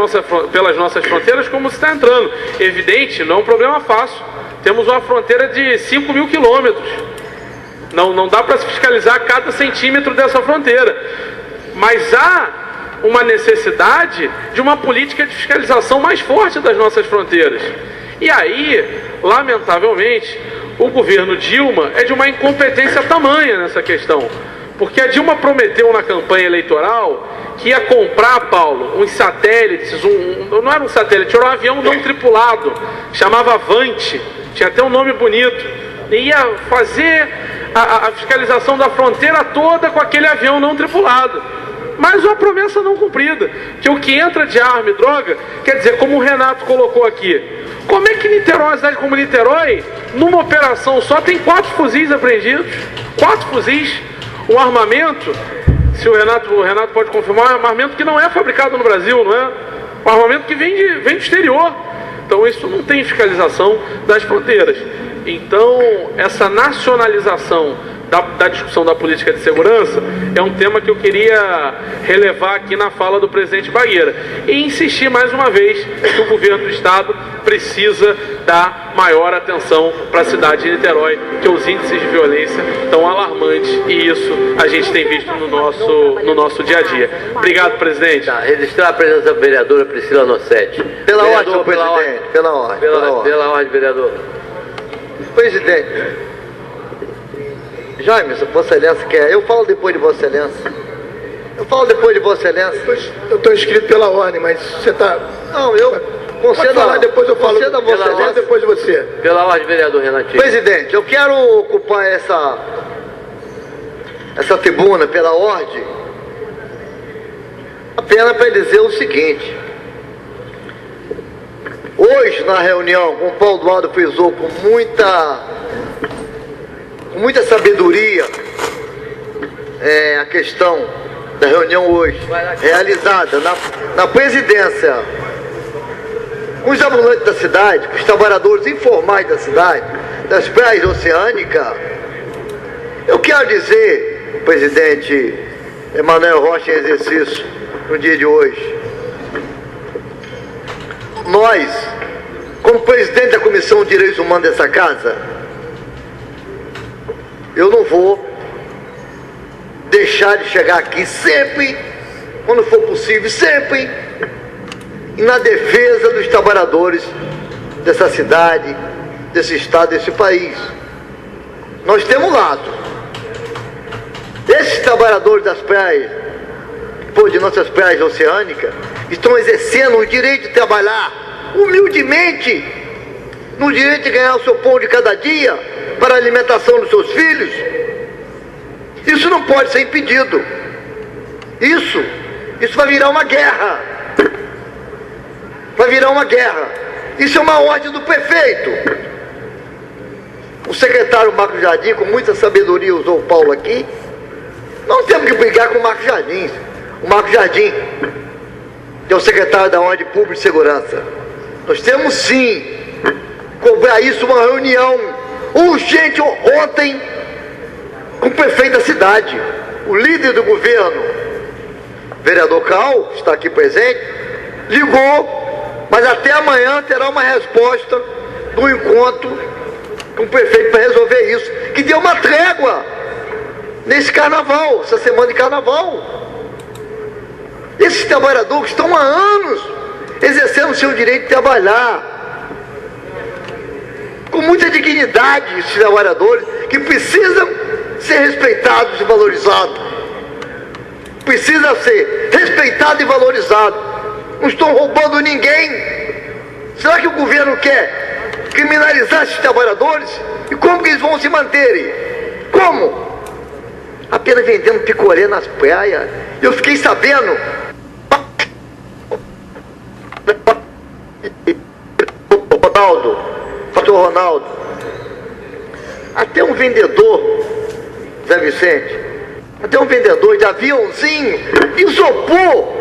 nossas fronteiras, como se está entrando. Evidente, não é um problema fácil. Temos uma fronteira de 5.000 quilômetros. Não dá para se fiscalizar cada centímetro dessa fronteira. Mas há uma necessidade de uma política de fiscalização mais forte das nossas fronteiras. E aí, lamentavelmente, o governo Dilma é de uma incompetência tamanha nessa questão. Porque a Dilma prometeu na campanha eleitoral que ia comprar, Paulo, uns satélites, não era um satélite, era um avião não tripulado, chamava Avante, tinha até um nome bonito, e ia fazer a fiscalização da fronteira toda com aquele avião não tripulado. Mas uma promessa não cumprida, que o que entra de arma e droga, quer dizer, como o Renato colocou aqui, como é que Niterói, uma cidade como Niterói, numa operação só tem 4 fuzis apreendidos? 4 fuzis, um armamento, se o Renato pode confirmar, é um armamento que não é fabricado no Brasil, não é? Um armamento que vem do exterior. Então isso não tem fiscalização das fronteiras. Então essa nacionalização da discussão da política de segurança é um tema que eu queria relevar aqui na fala do presidente Bagueira e insistir mais uma vez que o governo do estado precisa dar maior atenção para a cidade de Niterói, que os índices de violência estão alarmantes e isso a gente tem visto no nosso dia a dia. Obrigado, presidente. Registrar a presença da vereadora Priscila Nossetti. Pela ordem, presidente. Pela ordem, vereador. Presidente. Jaime, se Vossa Excelência quer, eu falo depois de Vossa Excelência. Eu estou inscrito pela ordem, mas você está... Não, eu conceda, depois eu falo. conceda Vossa Excelência. Depois de você. Pela ordem, vereador Renatinho. Presidente, eu quero ocupar essa tribuna pela ordem apenas para dizer o seguinte. Hoje, na reunião, como o Paulo Eduardo frisou com muita sabedoria, a questão da reunião hoje, realizada na presidência, com os ambulantes da cidade, com os trabalhadores informais da cidade, das praias oceânicas. Eu quero dizer, presidente Emanuel Rocha, em exercício no dia de hoje, nós, como presidente da Comissão de Direitos Humanos dessa casa, eu não vou deixar de chegar aqui sempre, quando for possível, sempre na defesa dos trabalhadores dessa cidade, desse estado, desse país. Nós temos um lado. Esses trabalhadores das praias, de nossas praias oceânicas, estão exercendo o direito de trabalhar humildemente, no direito de ganhar o seu pão de cada dia para a alimentação dos seus filhos. Isso não pode ser impedido. Isso vai virar uma guerra. Vai virar uma guerra. Isso é uma ordem do prefeito. O secretário Marcos Jardim, com muita sabedoria, usou o Paulo aqui. Não temos que brigar com o Marcos Jardim. O Marcos Jardim, que é o secretário da Ordem Pública e Segurança. Nós temos sim cobrar isso, uma reunião urgente ontem com o prefeito da cidade, o líder do governo, vereador Cal, que está aqui presente, ligou, mas até amanhã terá uma resposta do encontro com o prefeito para resolver isso, que deu uma trégua nesse carnaval, essa semana de carnaval. Esses trabalhadores estão há anos exercendo o seu direito de trabalhar com muita dignidade, esses trabalhadores que precisam ser respeitados e valorizados. Precisa ser respeitado e valorizado. Não estão roubando ninguém. Será que o governo quer criminalizar esses trabalhadores? E como que eles vão se manterem? Como? Apenas vendendo picolé nas praias. Eu fiquei sabendo. Pastor Ronaldo, até um vendedor, Zé Vicente, até um vendedor de aviãozinho de isopor,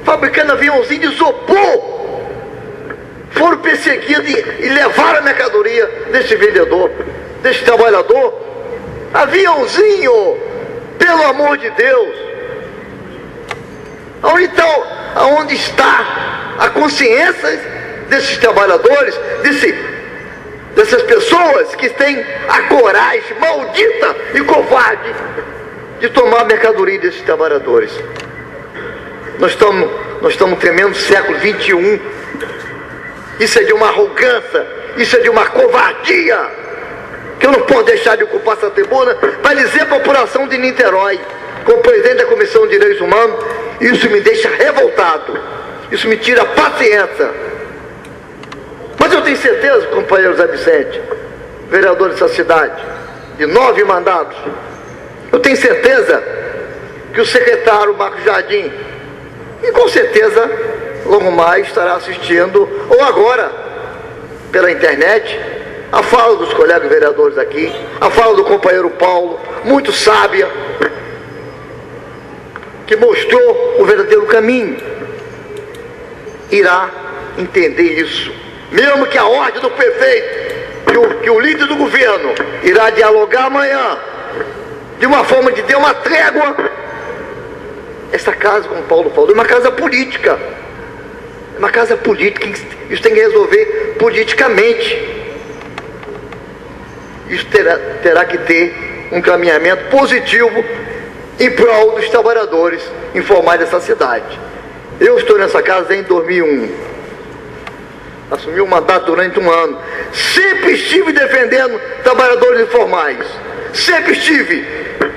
fabricando aviãozinho de isopor, foram perseguidos e levaram a mercadoria desse vendedor, desse trabalhador. Aviãozinho, pelo amor de Deus. Aonde está a consciência desses trabalhadores, dessas pessoas que têm a coragem maldita e covarde de tomar a mercadoria desses trabalhadores? Nós estamos tremendo século XXI. Isso é de uma arrogância, isso é de uma covardia, que eu não posso deixar de ocupar essa tribuna para dizer à população de Niterói, como presidente da Comissão de Direitos Humanos, isso me deixa revoltado, isso me tira a paciência. Mas eu tenho certeza, companheiro Zé Vicente, vereador dessa cidade, de 9 mandatos, eu tenho certeza que o secretário Marcos Jardim, e com certeza logo mais estará assistindo, ou agora, pela internet, a fala dos colegas vereadores aqui, a fala do companheiro Paulo, muito sábia, que mostrou o verdadeiro caminho, irá entender isso. Mesmo que a ordem do prefeito, que o líder do governo irá dialogar amanhã, de uma forma de ter uma trégua, essa casa, como o Paulo falou, é uma casa política. É uma casa política, isso tem que resolver politicamente. Isso terá que ter um caminhamento positivo em prol dos trabalhadores informais dessa cidade. Eu estou nessa casa em 2001. Assumi o mandato durante um ano. Sempre estive defendendo trabalhadores informais. Sempre estive.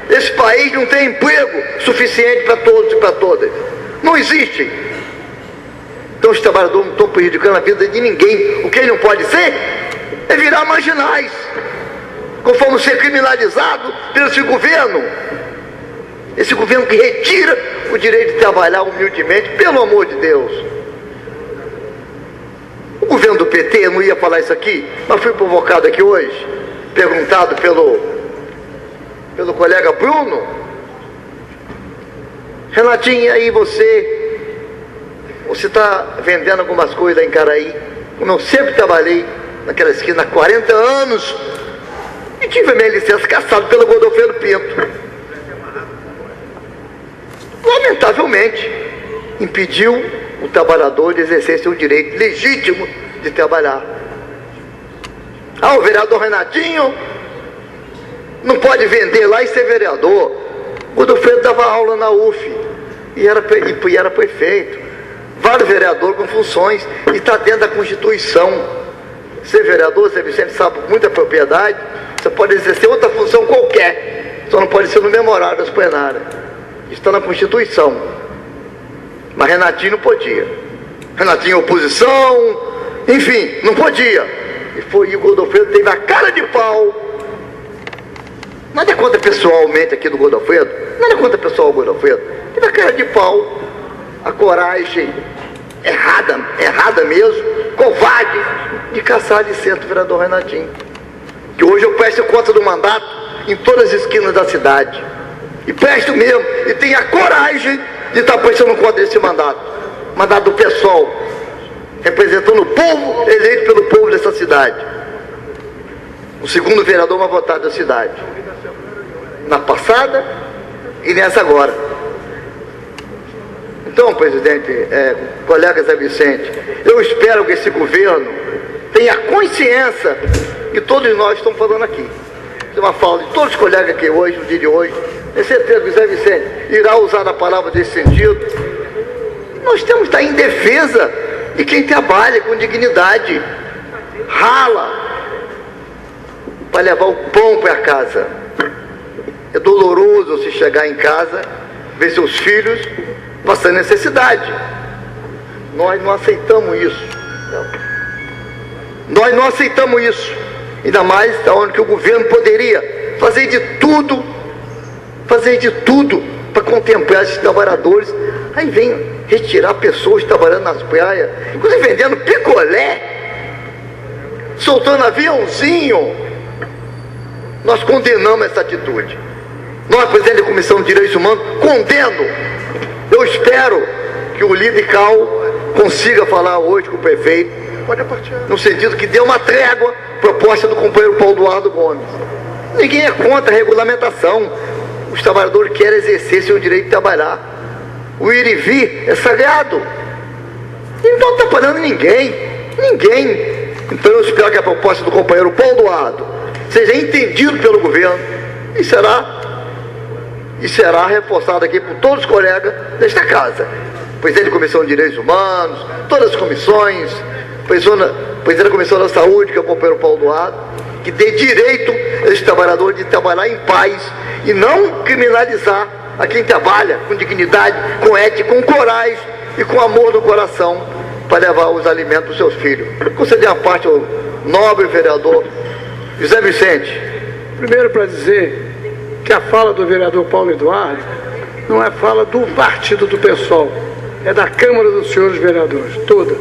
Esse país não tem emprego suficiente para todos e para todas. Não existe. Então os trabalhadores não estão prejudicando a vida de ninguém. O que ele não pode ser é virar marginais, conforme ser criminalizado pelo esse governo. Esse governo que retira o direito de trabalhar humildemente, pelo amor de Deus. O governo do PT, eu não ia falar isso aqui, mas fui provocado aqui hoje, perguntado pelo colega Bruno. Renatinho, e aí você está vendendo algumas coisas lá em Caraí? Como eu sempre trabalhei naquela esquina há 40 anos e tive a minha licença cassada pelo Godofredo Pinto. Lamentavelmente, impediu o trabalhador de exercer seu direito legítimo de trabalhar. O vereador Renatinho não pode vender lá e ser vereador. O Godofredo dava aula na UF e era prefeito. Vários vereadores com funções e está dentro da Constituição. Ser vereador, você sempre sabe com muita propriedade, você pode exercer outra função qualquer, só não pode ser no memorário das plenárias. Está na Constituição. Mas Renatinho não podia. Renatinho oposição, enfim, não podia. E o Godofredo teve a cara de pau. Nada contra pessoalmente aqui do Godofredo, nada contra pessoal do Godofredo. Teve a cara de pau, a coragem errada mesmo, covarde, de caçar de centro o vereador Renatinho. Que hoje eu presto conta do mandato em todas as esquinas da cidade. E presto mesmo, e tenho a coragem de estar prestando conta desse mandato. Mandato do PSOL, representando o povo, eleito pelo povo dessa cidade. O segundo vereador mais votado da cidade. Na passada e nessa agora. Então, presidente, colega Zé Vicente, eu espero que esse governo tenha consciência que todos nós estamos falando aqui. tem uma fala de todos os colegas aqui hoje, no dia de hoje. Tenho certeza que o Zé Vicente irá usar a palavra desse sentido. Nós temos que estar em defesa de quem trabalha com dignidade, rala para levar o pão para casa. É doloroso você chegar em casa, ver seus filhos passando necessidade. Nós não aceitamos isso. Nós não aceitamos isso. Ainda mais onde que o governo poderia fazer de tudo para contemplar esses trabalhadores. Aí vem retirar pessoas trabalhando nas praias, inclusive vendendo picolé, soltando aviãozinho. Nós condenamos essa atitude. Nós, presidente da Comissão de Direitos Humanos, condeno. Eu espero que o líder Cal consiga falar hoje com o prefeito, no sentido que dê uma trégua proposta do companheiro Paulo Eduardo Gomes. Ninguém é contra a regulamentação. Os trabalhadores querem exercer seu direito de trabalhar. O ir e vir é sagrado. E não está parando ninguém. Então eu espero que a proposta do companheiro Paulo Eduardo seja entendido pelo governo e será reforçado aqui por todos os colegas desta casa. Presidente da Comissão de Direitos Humanos, todas as comissões, presidente da Comissão da Saúde, que é o companheiro Paulo Eduardo, que dê direito a esses trabalhadores de trabalhar em paz e não criminalizar a quem trabalha com dignidade, com ética, com coragem e com amor no coração para levar os alimentos para os seus filhos. Conceder a parte ao nobre vereador José Vicente. Primeiro, para dizer que a fala do vereador Paulo Eduardo não é fala do partido do PSOL, é da Câmara dos Senhores Vereadores, toda.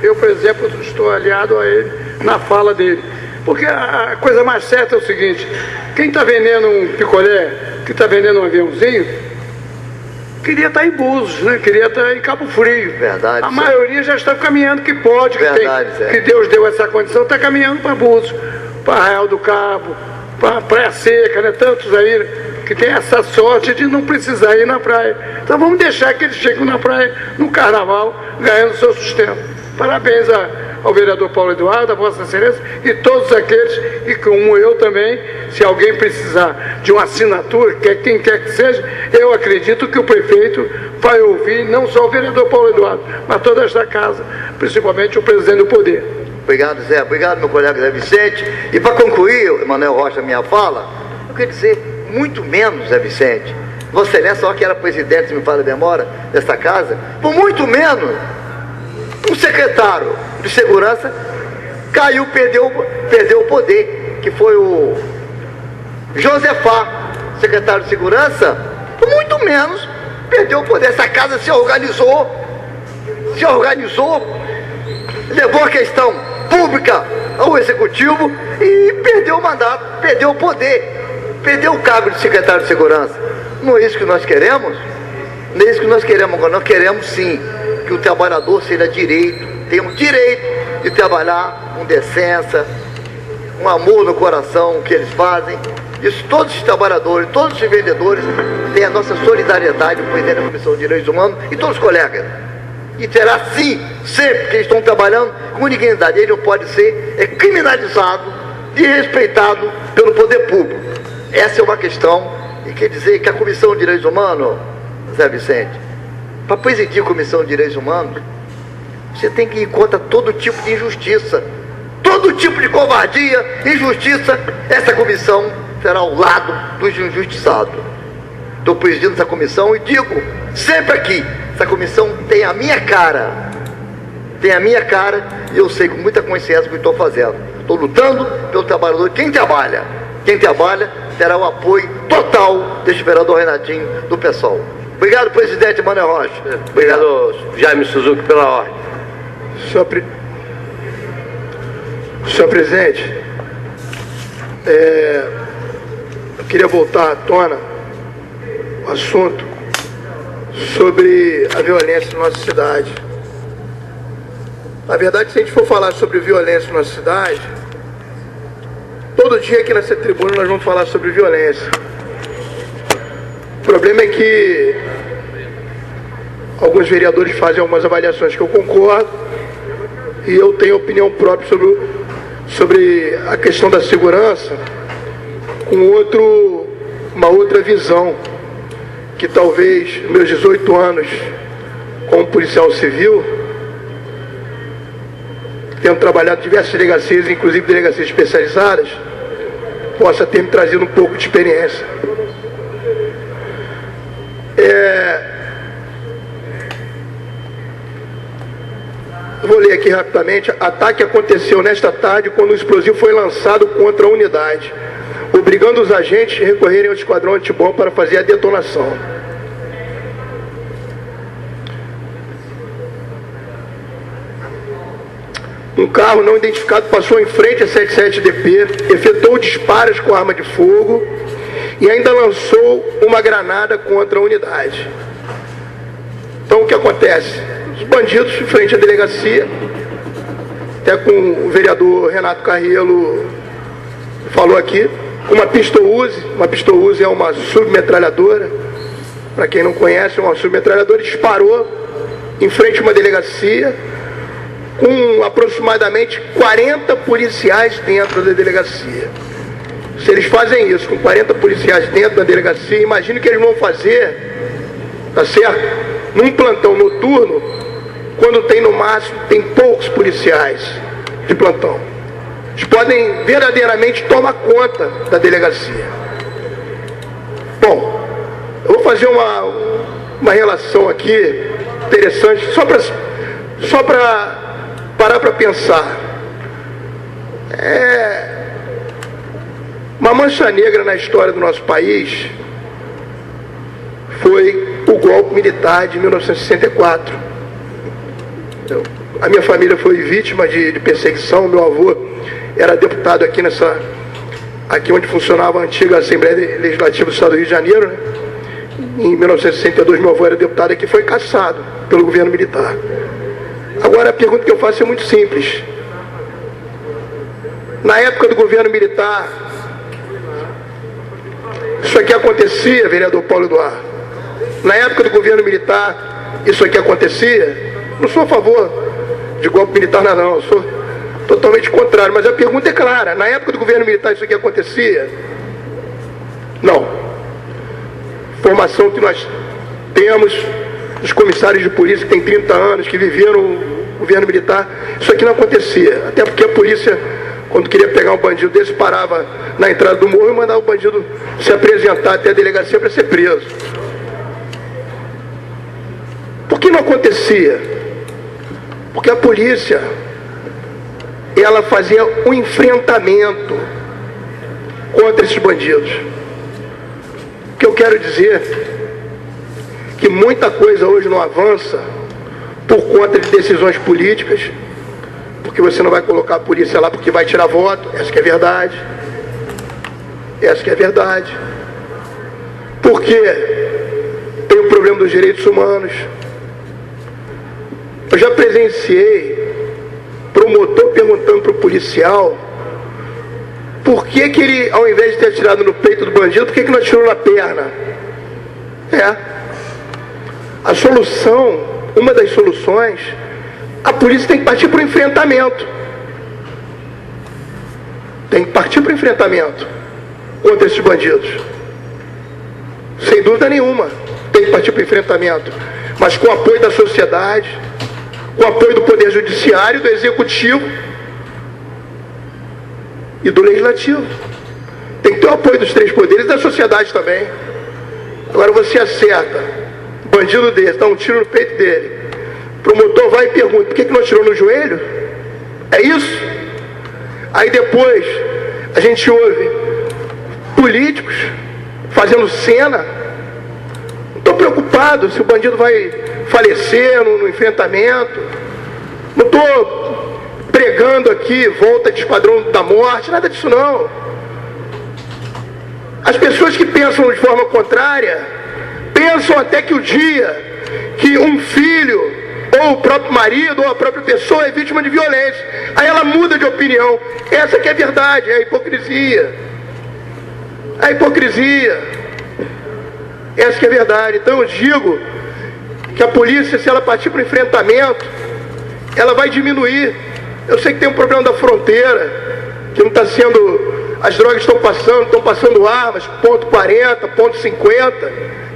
Eu, por exemplo, estou aliado a ele na fala dele. Porque a coisa mais certa é o seguinte: quem está vendendo um picolé, que está vendendo um aviãozinho, queria estar em Búzios, né? Queria estar em Cabo Frio. Verdade. A maioria já está caminhando, que pode, que Deus deu essa condição, está caminhando para Búzios, para Arraial do Cabo, para Praia Seca, né? Tantos aí que tem essa sorte de não precisar ir na praia. Então vamos deixar que eles cheguem na praia no carnaval, ganhando seu sustento. Parabéns ao vereador Paulo Eduardo, a Vossa Excelência e todos aqueles, e como eu também, se alguém precisar de uma assinatura, quem quer que seja, eu acredito que o prefeito vai ouvir não só o vereador Paulo Eduardo, mas toda esta casa, principalmente o presidente do Poder. Obrigado, Zé. Obrigado, meu colega Zé Vicente. E para concluir, Emanuel Rocha, minha fala, eu quero dizer, muito menos, Zé Vicente. Vossa Excelência, só que era presidente, se me fala a memória, dessa casa, por muito menos, um secretário de segurança caiu, perdeu o poder, que foi o Josefá, secretário de segurança, por muito menos perdeu o poder. Essa casa se organizou, levou a questão pública ao executivo e perdeu o mandato, perdeu o poder, perdeu o cargo de secretário de segurança. Não é isso que nós queremos? Não é isso que nós queremos agora. Nós queremos sim que o trabalhador tenha o direito de trabalhar com decência, com amor no coração, o que eles fazem. Isso, todos os trabalhadores, todos os vendedores têm a nossa solidariedade, o presidente da Comissão de Direitos Humanos e todos os colegas. E terá sim, sempre que eles estão trabalhando com dignidade. Ele não pode ser criminalizado e respeitado pelo poder público. Essa é uma questão, e quer dizer que a Comissão de Direitos Humanos, Zé Vicente, para presidir a Comissão de Direitos Humanos, você tem que ir contra todo tipo de injustiça, todo tipo de covardia, injustiça. Essa comissão será ao lado dos injustiçados. Estou presidindo essa comissão e digo sempre aqui, essa comissão tem a minha cara, e eu sei com muita consciência o que estou fazendo. Estou lutando pelo trabalhador. Quem trabalha terá o apoio total deste vereador Renatinho do PSOL. Obrigado, presidente Emanuel Rocha. Obrigado, Jaime Suzuki, pela ordem. Senhor presidente, eu queria voltar à tona o assunto sobre a violência na nossa cidade. Na verdade, se a gente for falar sobre violência na nossa cidade, todo dia aqui nessa tribuna nós vamos falar sobre violência. O problema é que alguns vereadores fazem algumas avaliações que eu concordo, e eu tenho opinião própria sobre a questão da segurança, com uma outra visão, que talvez meus 18 anos como policial civil, tendo trabalhado em diversas delegacias, inclusive delegacias especializadas, possa ter me trazido um pouco de experiência. Vou ler aqui rapidamente. Ataque aconteceu nesta tarde quando um explosivo foi lançado contra a unidade, obrigando os agentes a recorrerem ao esquadrão antibomba para fazer a detonação. Um carro não identificado passou em frente a 77DP, efetuou disparos com arma de fogo e ainda lançou uma granada contra a unidade. Então o que acontece? Os bandidos em frente à delegacia, até com o vereador Renato Carriello falou aqui, uma pistol-Uzi é uma submetralhadora, para quem não conhece, uma submetralhadora, disparou em frente a uma delegacia, com aproximadamente 40 policiais dentro da delegacia. Se eles fazem isso com 40 policiais dentro da delegacia, imagine o que eles vão fazer, tá certo? Num plantão noturno, quando tem poucos policiais de plantão. Eles podem verdadeiramente tomar conta da delegacia. Bom, eu vou fazer uma relação aqui interessante, só para parar para pensar. Uma mancha negra na história do nosso país foi o golpe militar de 1964. A minha família foi vítima de perseguição. Meu avô era deputado aqui onde funcionava a antiga Assembleia Legislativa do Estado do Rio de Janeiro, né? Em 1962 meu avô era deputado aqui e foi cassado pelo governo militar. Agora a pergunta que eu faço é muito simples. Na época do governo militar, isso aqui acontecia, vereador Paulo Eduardo? Na época do governo militar, isso aqui acontecia? Não sou a favor de golpe militar, não. Eu sou totalmente contrário. Mas a pergunta é clara. Na época do governo militar, isso aqui acontecia? Não. Formação que nós temos dos comissários de polícia que tem 30 anos, que viveram o governo militar, isso aqui não acontecia. Até porque a polícia, quando queria pegar um bandido desse, parava na entrada do morro e mandava o bandido se apresentar até a delegacia para ser preso. Por que não acontecia? Porque a polícia, ela fazia um enfrentamento contra esses bandidos. O que eu quero dizer que muita coisa hoje não avança por conta de decisões políticas, porque você não vai colocar a polícia lá porque vai tirar voto. Essa que é verdade. Essa que é verdade. Porque tem o problema dos direitos humanos. Eu já presenciei promotor perguntando para o policial por que ele, ao invés de ter atirado no peito do bandido, por que não atirou na perna? A solução, uma das soluções, a polícia tem que partir para o enfrentamento. Tem que partir para o enfrentamento contra esses bandidos. Sem dúvida nenhuma, tem que partir para o enfrentamento. Mas com o apoio da sociedade, com o apoio do Poder Judiciário, do Executivo e do Legislativo. Tem que ter o apoio dos três poderes e da sociedade também. Agora você acerta bandido desse, dá um tiro no peito dele, o promotor vai e pergunta, por que não atirou no joelho? É isso? Aí depois a gente ouve políticos fazendo cena. Não estou preocupado se o bandido vai falecer no enfrentamento. Não estou pregando aqui volta de esquadrão da morte, nada disso não. As pessoas que pensam de forma contrária pensam até que o dia que um filho, ou o próprio marido, ou a própria pessoa é vítima de violência, aí ela muda de opinião. Essa que é a verdade, é a hipocrisia. A hipocrisia. Essa que é a verdade. Então eu digo que a polícia, se ela partir para o enfrentamento, ela vai diminuir. Eu sei que tem um problema da fronteira, que não está sendo as drogas estão passando armas, ponto .40, ponto .50,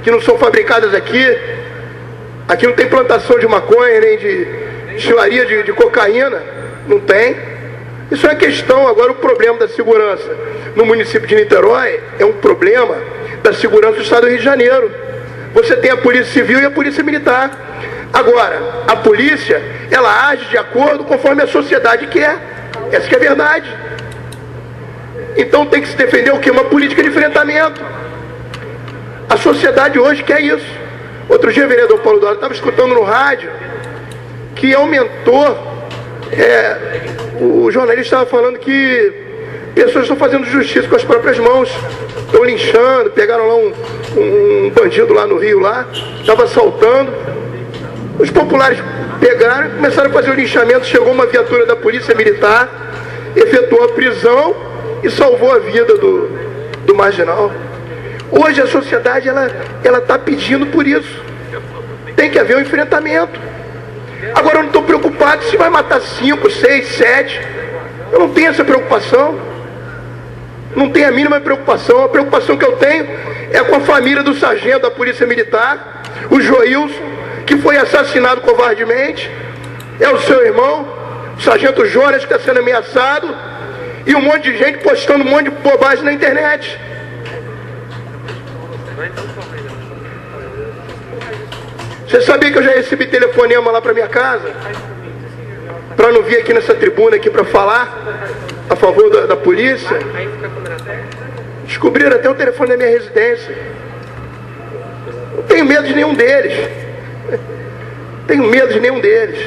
que não são fabricadas aqui. Aqui não tem plantação de maconha, nem de destilaria de cocaína, não tem. Isso é questão. Agora, o problema da segurança no município de Niterói é um problema da segurança do estado do Rio de Janeiro. Você tem a Polícia Civil e a Polícia Militar. Agora, a polícia, ela age de acordo conforme a sociedade quer. Essa que é a verdade. Então tem que se defender o quê? Uma política de enfrentamento. A sociedade hoje quer isso. Outro dia o vereador Paulo Eduardo estava escutando no rádio que aumentou, o jornalista estava falando que pessoas estão fazendo justiça com as próprias mãos, estão linchando, pegaram lá um bandido lá no Rio, lá, estava assaltando. Os populares pegaram, começaram a fazer o linchamento, chegou uma viatura da Polícia Militar, efetuou a prisão e salvou a vida do marginal. Hoje a sociedade ela está pedindo por isso. Tem que haver um enfrentamento. Agora eu não estou preocupado se vai matar 5, 6, 7. Eu não tenho essa preocupação. Não tenho a mínima preocupação. A preocupação que eu tenho é com a família do sargento da Polícia Militar, o Joilson, que foi assassinado covardemente. É o seu irmão, o sargento Jonas, que está sendo ameaçado. E um monte de gente postando um monte de bobagem na internet. Você sabia que eu já recebi telefonema lá para minha casa? Para não vir aqui nessa tribuna aqui para falar a favor da polícia? Descobriram até o telefone da minha residência. Não tenho medo de nenhum deles. Tenho medo de nenhum deles.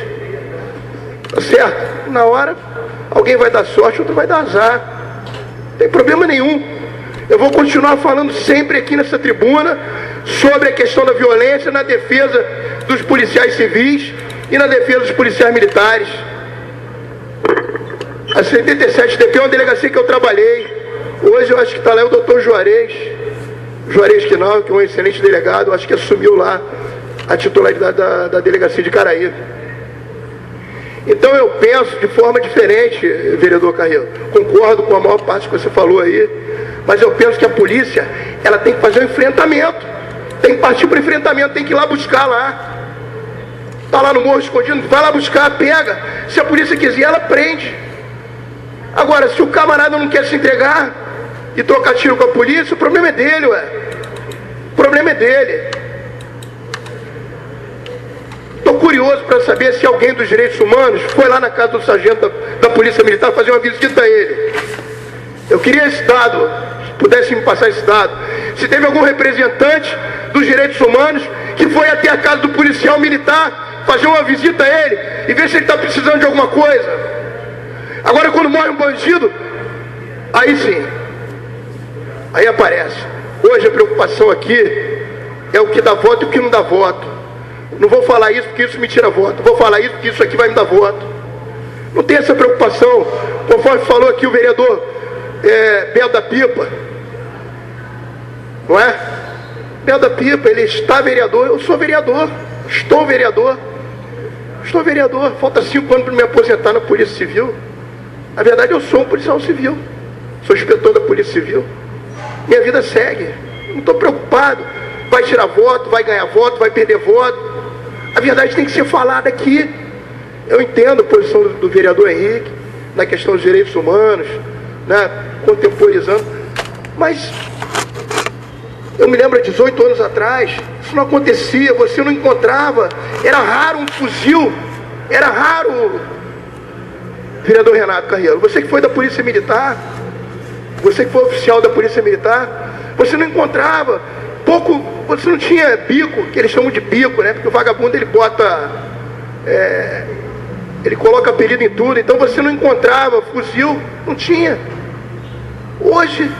Tá certo? Na hora, alguém vai dar sorte, outro vai dar azar. Não tem problema nenhum. Eu vou continuar falando sempre aqui nessa tribuna sobre a questão da violência na defesa dos policiais civis e na defesa dos policiais militares. A 77DP é uma delegacia que eu trabalhei. Hoje eu acho que está lá o doutor Juarez que é um excelente delegado, eu acho que assumiu lá a titularidade da delegacia de Caraí. Então eu penso de forma diferente, vereador Carreiro. Concordo com a maior parte que você falou aí, mas eu penso que a polícia, ela tem que fazer um enfrentamento. Tem que partir para o enfrentamento, tem que ir lá buscar lá. Está lá no morro escondido, vai lá buscar, pega. Se a polícia quiser, ela prende. Agora, se o camarada não quer se entregar e trocar tiro com a polícia, o problema é dele, ué. O problema é dele. Estou curioso para saber se alguém dos direitos humanos foi lá na casa do sargento da Polícia Militar fazer uma visita a ele. Eu queria esse dado, se pudesse me passar esse dado. Se teve algum representante dos direitos humanos que foi até a casa do policial militar fazer uma visita a ele e ver se ele está precisando de alguma coisa. Agora, quando morre um bandido, aí sim, aí aparece. Hoje a preocupação aqui é o que dá voto e o que não dá voto. Não vou falar isso porque isso me tira voto. Vou falar isso porque isso aqui vai me dar voto. Não tem essa preocupação. Conforme falou aqui o vereador Belo da Pipa. Não é? Belo da Pipa, ele está vereador. Eu sou vereador. Estou vereador. Falta 5 anos para me aposentar na Polícia Civil. Na verdade, eu sou um policial civil. Sou inspetor da Polícia Civil. Minha vida segue. Não estou preocupado. Vai tirar voto, vai ganhar voto, vai perder voto. A verdade tem que ser falada aqui. Eu entendo a posição do vereador Henrique na questão dos direitos humanos, né, contemporizando, mas eu me lembro, 18 anos atrás, isso não acontecia, você não encontrava, era raro um fuzil, era raro. Vereador Renato Carreiro, você que foi da Polícia Militar, você que foi oficial da Polícia Militar, você não encontrava, você não tinha bico, que eles chamam de bico, né? Porque o vagabundo ele bota, ele coloca apelido em tudo, então você não encontrava fuzil, não tinha. Hoje,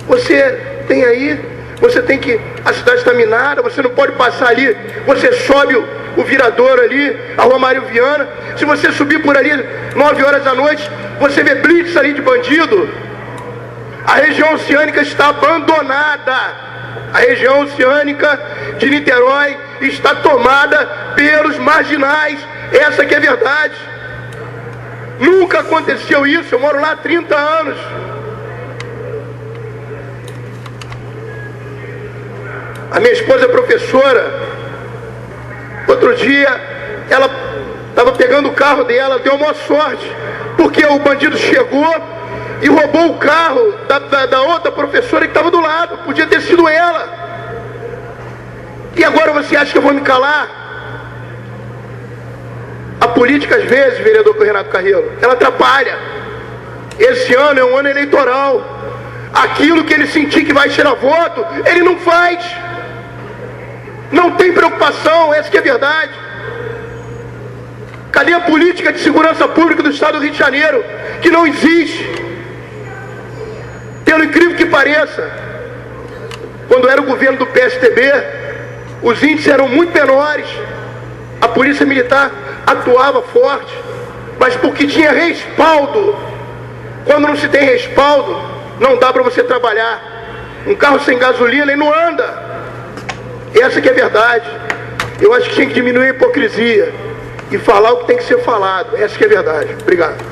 você tem aí, você tem que, a cidade está minada, você não pode passar ali, você sobe o viradouro ali, a Rua Mário Viana, se você subir por ali 9 horas da noite, você vê blitz ali de bandido. A região oceânica está abandonada. A região oceânica de Niterói está tomada pelos marginais. Essa que é a verdade. Nunca aconteceu isso. Eu moro lá há 30 anos. A minha esposa é professora. Outro dia, ela estava pegando o carro dela, deu uma sorte, porque o bandido chegou e roubou o carro da outra professora que estava do lado. Podia ter sido ela. E agora você acha que eu vou me calar? A política, às vezes, vereador Renato Carrillo, ela atrapalha. Esse ano é um ano eleitoral. Aquilo que ele sentir que vai tirar voto, ele não faz. Não tem preocupação, essa que é a verdade. Cadê a política de segurança pública do Estado do Rio de Janeiro? Que não existe. Pelo incrível que pareça, quando era o governo do PSDB, os índices eram muito menores. A polícia militar atuava forte, mas porque tinha respaldo. Quando não se tem respaldo, não dá para você trabalhar. Um carro sem gasolina, ele não anda. Essa que é a verdade. Eu acho que tinha que diminuir a hipocrisia e falar o que tem que ser falado. Essa que é a verdade. Obrigado.